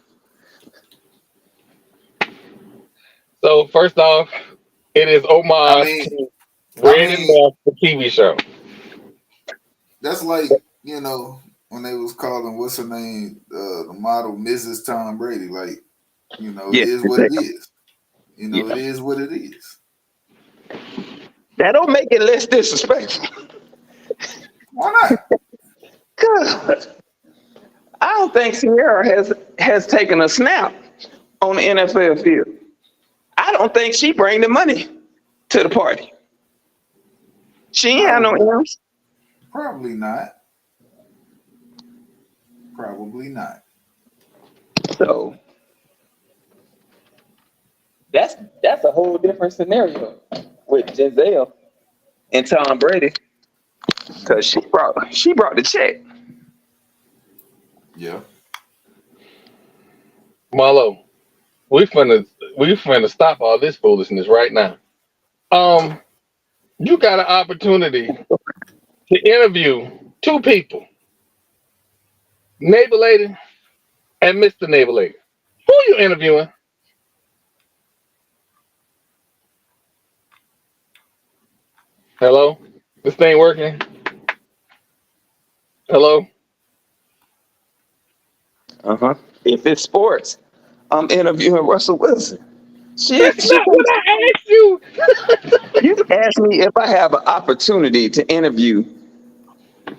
So first off, it is homage to Red and Left, the TV show. That's like, you know, when they was calling what's her name, the model Mrs. Tom Brady. Like, you know, it is what it is. You know, it is what it is. That don't make it less disrespectful. Why not? Because I don't think Sierra has taken a snap on the NFL field. I don't think she bring the money to the party. She ain't had no M's. Probably not. Probably not. So that's a whole different scenario with Giselle and Tom Brady, because she brought the check. Yeah. Marlo, we finna stop all this foolishness right now. You got an opportunity to interview 2 people, Neighbor Lady and Mr. Neighbor Lady. Who are you interviewing? Hello? This thing working? Hello? If it's sports, I'm interviewing Russell Wilson. She That's not what I asked you. you asked me if I have an opportunity to interview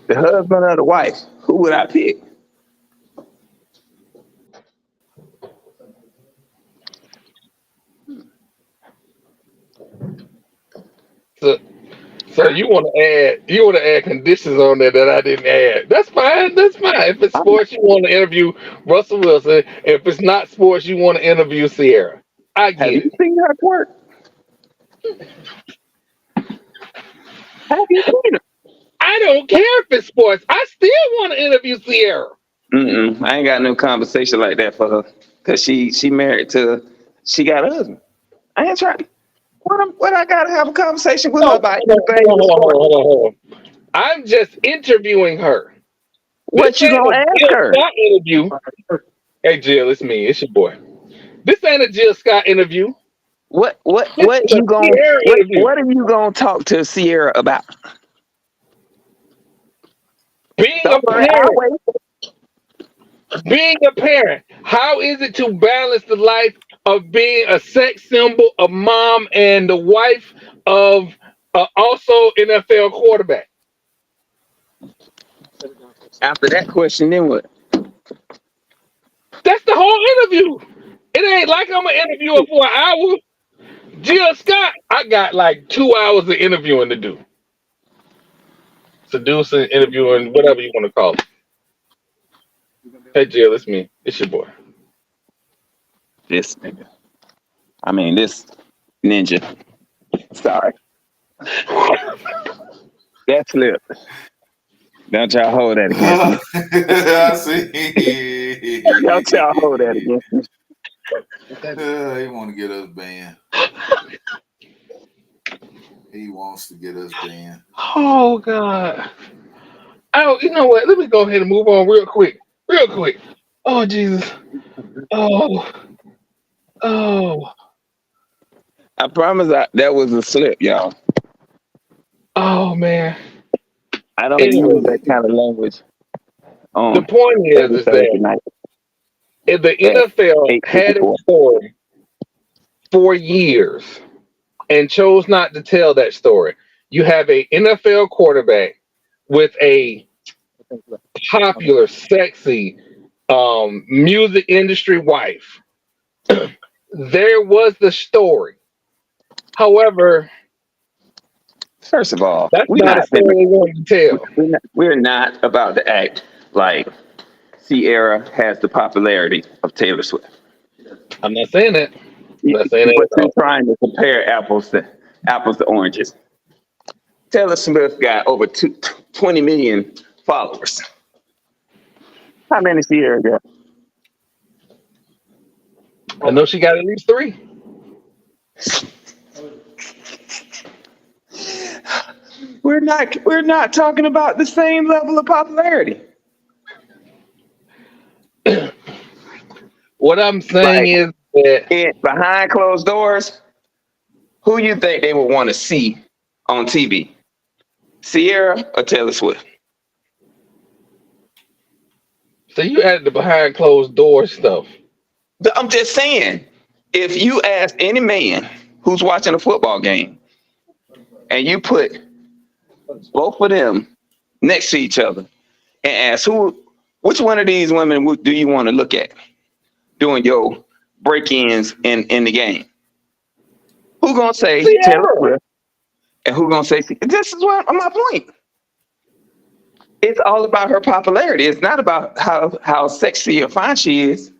the husband or the wife. Who would I pick? So you want to add conditions on there that I didn't add. That's fine. That's fine. If it's sports, you want to interview Russell Wilson. If it's not sports, you want to interview Sierra. I Have get you it. seen her work? Have you seen her? I don't care if it's sports. I still want to interview Sierra. I ain't got no conversation like that for her, cause she married to, she got a husband. I ain't trying. What I gotta have a conversation with her No, about hold anything on, with hold on, sport? hold on, hold on. I'm just interviewing her. What This you ain't gonna a ask Jill her? Scott interview. Hey Jill, it's me. It's your boy. This ain't a Jill Scott interview. What This is a Sierra interview. what are you gonna talk to Sierra about? Being a Don't worry, I'll parent. wait. Being a parent. How is it to balance the life of being a sex symbol, a mom, and the wife of also NFL quarterback? After that question, then what? That's the whole interview. It ain't like I'm gonna interview her for an hour. Jill Scott, I got like 2 hours of interviewing to do. Seducing, interviewing, whatever you want to call it. Hey Jill, it's me. It's your boy. This nigga. I mean, this ninja. Sorry, that slip. Don't y'all hold that against me. I see. Don't y'all hold that against me. He want to get us banned. He wants to get us banned. Oh God. Oh, you know what? Let me go ahead and move on real quick. Real quick. Oh Jesus. Oh. Oh. I promise that was a slip, y'all. Oh man. I don't use Anyway, that kind of language the on point every is Thursday that night if the at NFL had a 8:54. story for years and chose not to tell that story, you have a NFL quarterback with a popular, sexy music industry wife. There was the story. However, First of all, that's not a story they wanted to tell. we're not about to act like Sierra has the popularity of Taylor Swift. I'm not saying that. I'm not saying that But at you're all. trying to compare apples to oranges. Taylor Swift got over 20 million followers. How many Sierra got? I know she got at least 3. We're not talking about the same level of popularity. What I'm saying Like is that behind closed doors, who you think they would want to see on TV? Sierra or Taylor Swift? so you added the behind closed door stuff. I'm just saying, if you ask any man who's watching a football game and you put both of them next to each other and ask which one of these women do you want to look at doing your break-ins in the game? Who gonna say Taylor Sierra. Swift and who gonna say this is what my point? It's all about her popularity. It's not about how sexy or fine she is.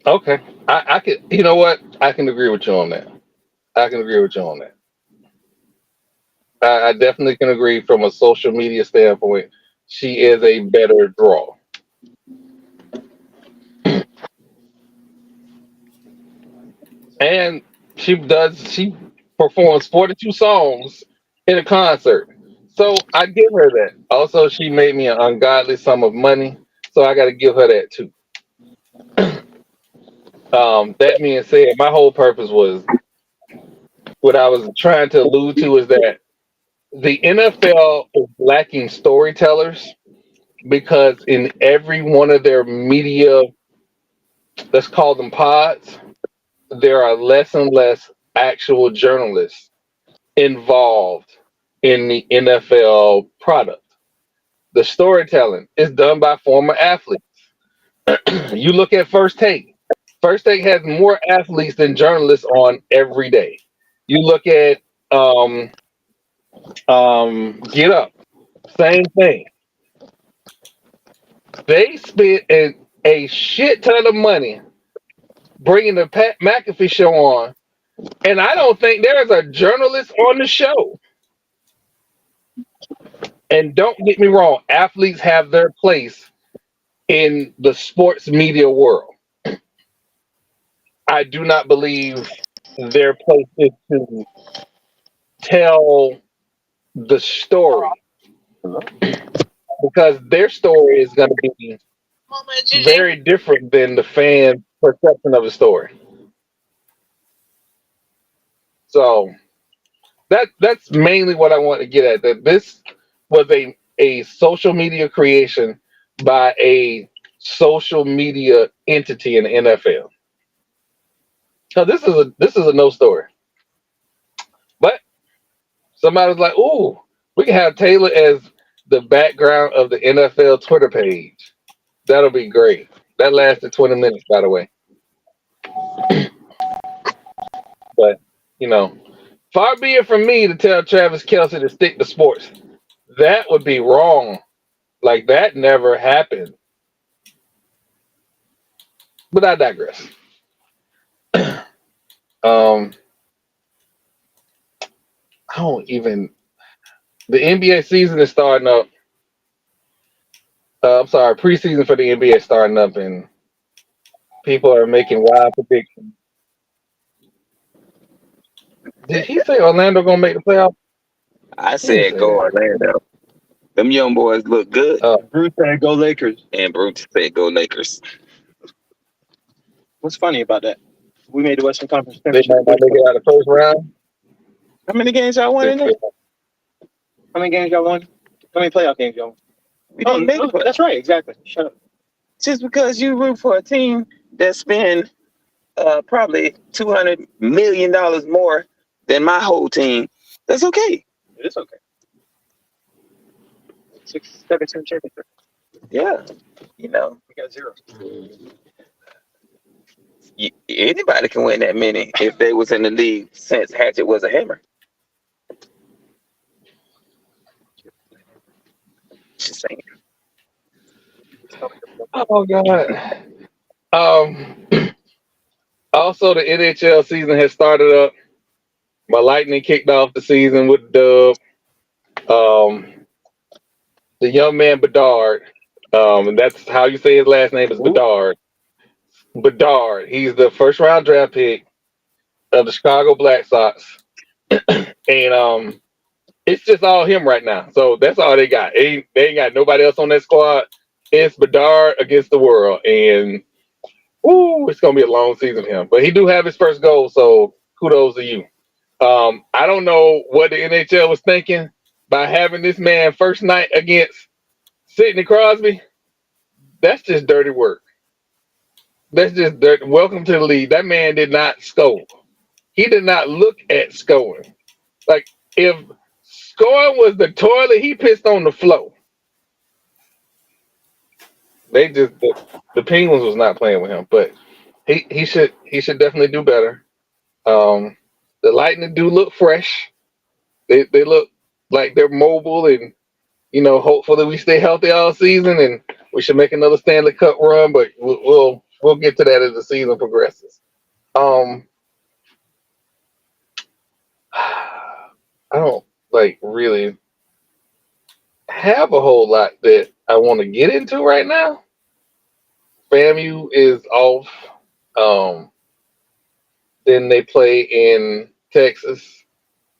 Okay. I can, you know what? I can agree with you on that. I can agree with you on that. I definitely can agree from a social media standpoint. She is a better draw. And she performs 42 songs in a concert. So I give her that. Also, she made me an ungodly sum of money. So I got to give her that too. That being said, my whole purpose was what I was trying to allude to is that the NFL is lacking storytellers because in every one of their media, let's call them pods, there are less and less actual journalists involved in the NFL product. The storytelling is done by former athletes. You look at First Take. First Take has more athletes than journalists on every day. You look at um, Get Up, same thing. They spent a shit ton of money bringing the Pat McAfee show on, and I don't think there is a journalist on the show. And don't get me wrong, athletes have their place in the sports media world. I do not believe their place is to tell the story because their story is going to be very different than the fan perception of the story. So that's mainly what I want to get at. That this was a social media creation by a social media entity in the NFL. So this is a no story. But somebody's like, "Ooh, we can have Taylor as the background of the NFL Twitter page. That'll be great." That lasted 20 minutes, by the way. But far be it from me to tell Travis Kelce to stick to sports. That would be wrong. Like that never happened. But I digress. I don't even. The NBA season is starting up. I'm sorry, preseason for the NBA is starting up, and people are making wild predictions. Did he say Orlando gonna make the playoffs? I said go Orlando. Them young boys look good. Bruce said go Lakers. And Bruce said go Lakers. What's funny about that? We made the Western Conference They might Championship. not make it out of the first round. How many games y'all won in there? How many games y'all won? How many playoff games y'all won? We Oh, didn't make it. that's right. Exactly. Shut up. Just because you root for a team that spend probably $200 million more than my whole team, that's okay. It is okay. 6-7 championship. Yeah, We got 0. Anybody can win that many if they was in the league since Hatchet was a hammer. Just saying. Oh God. Also, the NHL season has started up. My Lightning kicked off the season with the young man Bedard. And that's how you say his last name is Bedard. Bedard. He's the first round draft pick of the Chicago Black Sox. And it's just all him right now. So that's all they got. They ain't got nobody else on that squad. It's Bedard against the world. And it's gonna be a long season for him. But he do have his first goal, so kudos to you. I don't know what the NHL was thinking by having this man first night against Sidney Crosby. That's just dirty work. That's just dirty. Welcome to the league. That man did not score. He did not look at scoring. Like if scoring was the toilet, he pissed on the floor. The Penguins was not playing with him, but he should definitely do better. The Lightning do look fresh. They look like they're mobile, and hopefully we stay healthy all season, and we should make another Stanley Cup run. But we'll get to that as the season progresses. I don't really have a whole lot that I want to get into right now. FAMU is off. Then they play in Texas,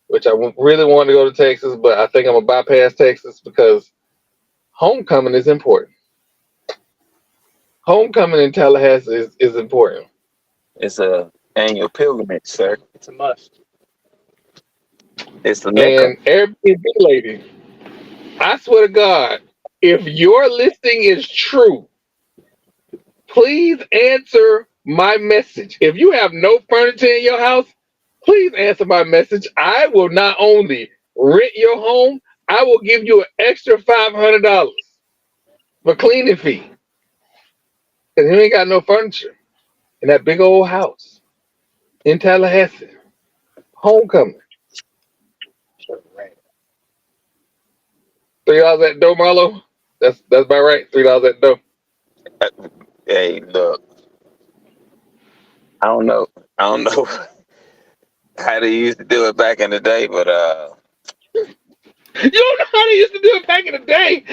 which I really want to go to Texas, but I think I'm going to bypass Texas because homecoming is important. Homecoming in Tallahassee is important. It's a annual pilgrimage, sir. It's a must. It's the Mecca. And Airbnb lady, I swear to God, if your listing is true, please answer my message. If you have no furniture in your house, please answer my message. I will not only rent your home, I will give you an extra $500 for cleaning fee. Because you ain't got no furniture in that big old house in Tallahassee. Homecoming. $3 at door, Marlo. That's about right. $3 at door. Hey, look, I don't know how they used to do it back in the day, but You don't know how they used to do it back in the day.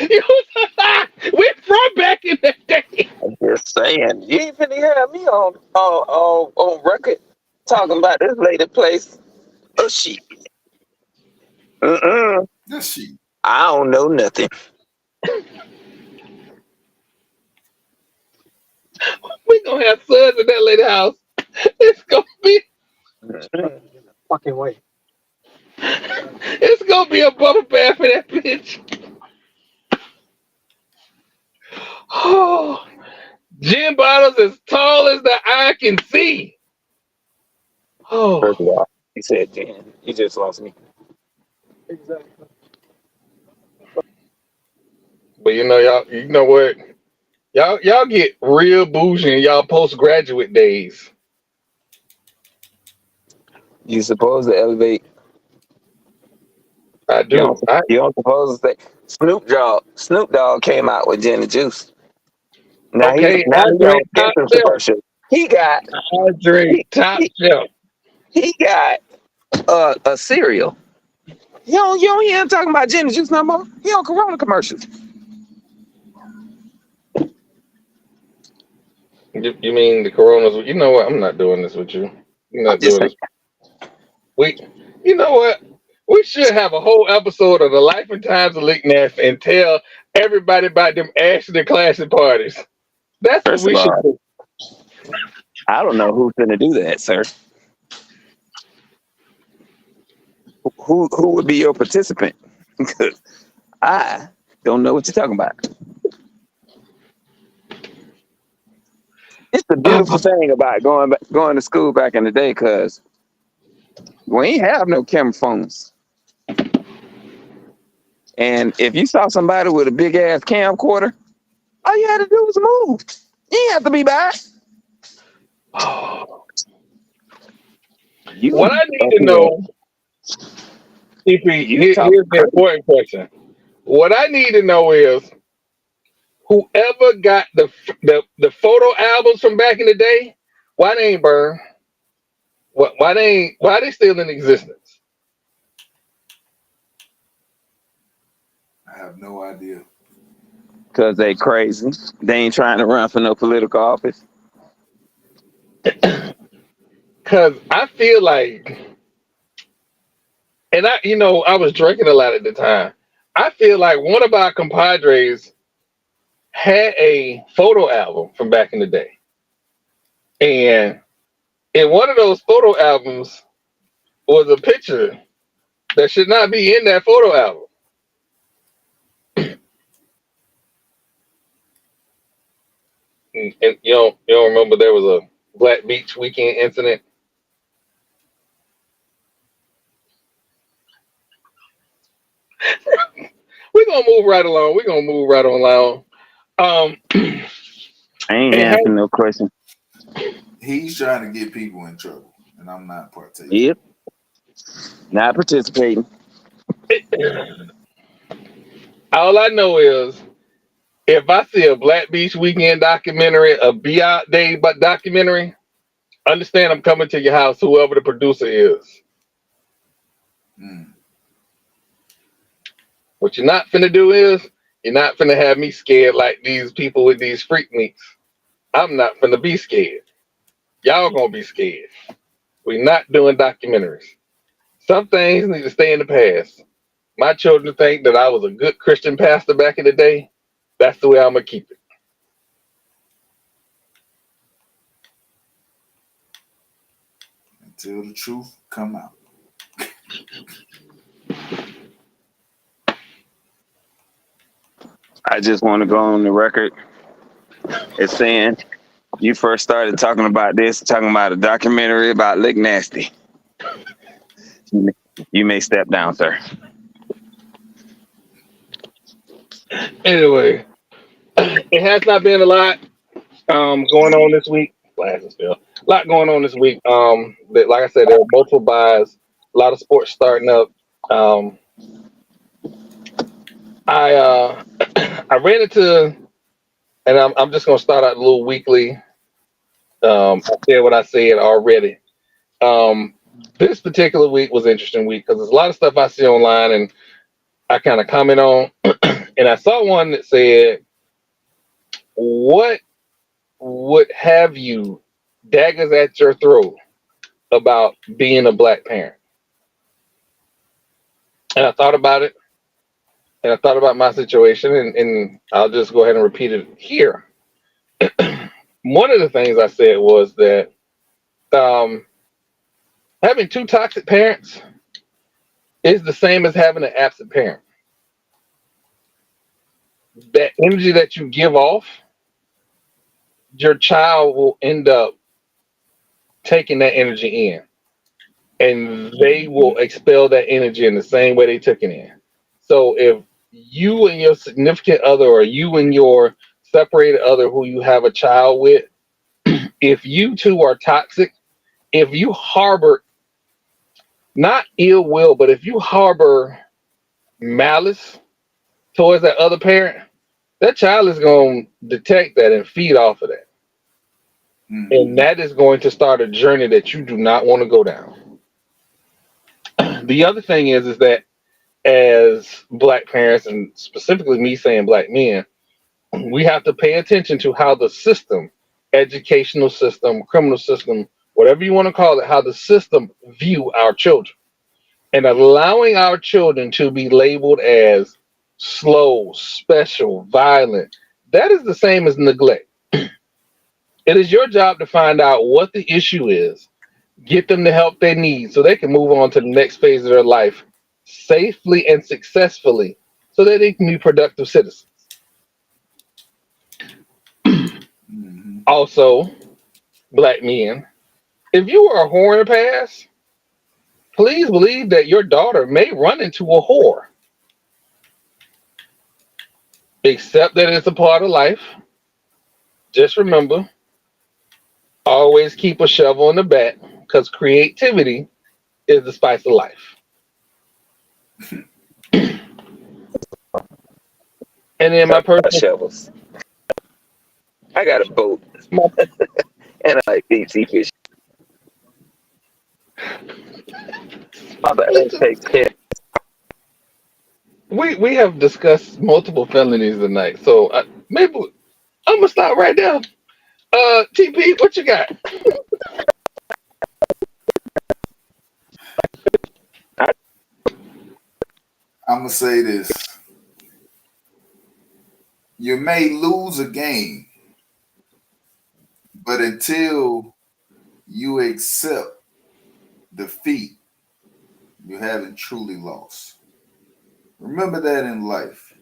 We're from back in the day. I'm just saying, you ain't finna have me on record talking about this lady place. Oh shit. This shit. I don't know nothing. We're gonna have sons in that lady house. It's gonna be Fucking way. it's gonna be a bubble bath for that bitch. Oh, gin bottles as tall as the eye can see. Oh, First of all, he said, "Dan, you just lost me." Exactly. but you know what? Y'all get real bougie in y'all postgraduate days. You supposed to elevate. I do. You don't supposed to say Snoop Dogg came out with gin and juice. Now he Okay, I on drink top Gibson's shelf. commercial. He got I drink top shelf. he got a cereal. You don't hear him talking about gin and juice no more. He on Corona commercials. You mean the Coronas? You know what? I'm not doing this with you. I'm not Just doing this. You know what? We should have a whole episode of the life and times of Lick Nass and tell everybody about them Ashton Classic parties. That's what first we of should all, do. I don't know who's gonna do that, sir. Who would be your participant? Because I don't know what you're talking about. It's the beautiful thing about going to school back in the day, because we ain't have no camera phones. And if you saw somebody with a big ass camcorder, all you had to do was move. You didn't have to be back. What I need to know, here's the important question. What I need to know is whoever got the photo albums from back in the day, why they ain't burned? Why they still in existence? I have no idea. Because they crazy. They ain't trying to run for no political office. Because I feel like, and I was drinking a lot at the time. I feel like one of our compadres had a photo album from back in the day. And in one of those photo albums was a picture that should not be in that photo album. And you don't remember there was a Black Beach weekend incident? We're gonna move right along. I ain't answering no question. He's trying to get people in trouble, and I'm not partaking. Yep. Not participating. All I know is if I see a Black Beach weekend documentary, a Be Out Day documentary, understand I'm coming to your house, whoever the producer is. What you're not finna do is, you're not finna have me scared like these people with these freak meats. I'm not finna be scared. Y'all gonna be scared. We're not doing documentaries. Some things need to stay in the past. My children think that I was a good Christian pastor back in the day. That's the way I'm gonna keep it. Until the truth come out. I just want to go on the record as saying you first started talking about a documentary about Lick Nasty. You may step down, sir. Anyway, it has not been a lot going on this week. Glasses fell. A lot going on this week. But like I said, there are multiple buys, a lot of sports starting up. I I ran into, and I'm just gonna start out a little weekly. I said what I said already. This particular week was an interesting week because there's a lot of stuff I see online and I kind of comment on. And I saw one that said, "What would have you daggers at your throat about being a black parent?" And I thought about it, and I thought about my situation, and I'll just go ahead and repeat it here. One of the things I said was that having two toxic parents is the same as having an absent parent. That energy that you give off, your child will end up taking that energy in, and they will expel that energy in the same way they took it in. So if you and your significant other, or you and your separated other who you have a child with, if you two are toxic, if you harbor not ill will, but if you harbor malice towards that other parent, that child is going to detect that and feed off of that. And that is going to start a journey that you do not want to go down. The other thing is that as black parents, and specifically me saying black men, we have to pay attention to how the system, educational system, criminal system, whatever you want to call it, how the system view our children. And allowing our children to be labeled as slow, special, violent, that is the same as neglect. It is your job to find out what the issue is, get them the help they need so they can move on to the next phase of their life safely and successfully so that they can be productive citizens. Also, black men, if you are a whore in the past, please believe that your daughter may run into a whore. Accept that it's a part of life. Just remember, always keep a shovel in the back because creativity is the spice of life. And then my personal shovels. I got a boat and I like deep sea fish. We have discussed multiple felonies tonight, so maybe I'm gonna stop right there. TP, what you got? I'm gonna say this. You may lose a game, but until you accept defeat, you haven't truly lost. Remember that in life.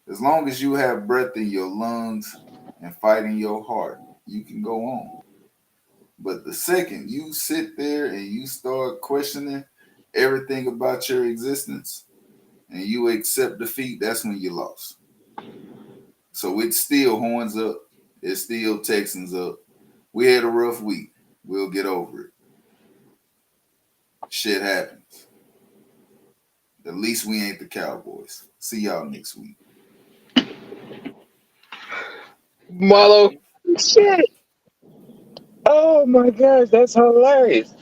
As long as you have breath in your lungs and fight in your heart, you can go on. But the second you sit there and you start questioning everything about your existence and you accept defeat, that's when you lost. So it's still horns up. It's still Texans up. We had a rough week. We'll get over it. Shit happens. At least we ain't the Cowboys. See y'all next week. Marlo. Shit. Oh my gosh, that's hilarious.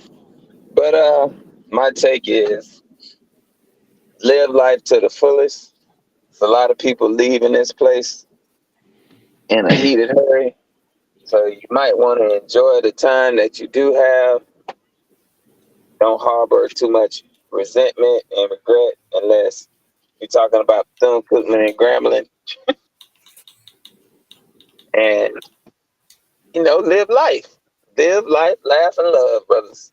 But my take is live life to the fullest. There's a lot of people leaving this place in a heated hurry. So you might want to enjoy the time that you do have. Don't harbor too much resentment and regret unless you're talking about Bethune-Cookman and Grambling. And, live life. Live life, laugh, and love, brothers.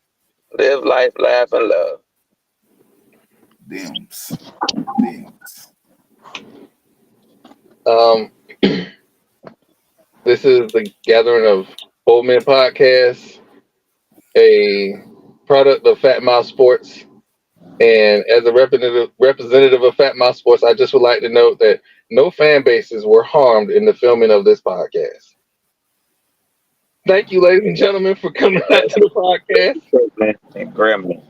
Live life, laugh, and love. Dims. This is the gathering of Old Men Podcast, a product of Fat Mouth Sports. And as a representative of Fat Mouth Sports, I just would like to note that no fan bases were harmed in the filming of this podcast. Thank you, ladies and gentlemen, for coming out to the podcast. And Gremlin.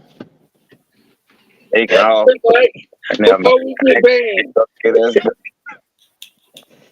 They can all. Before we get banned,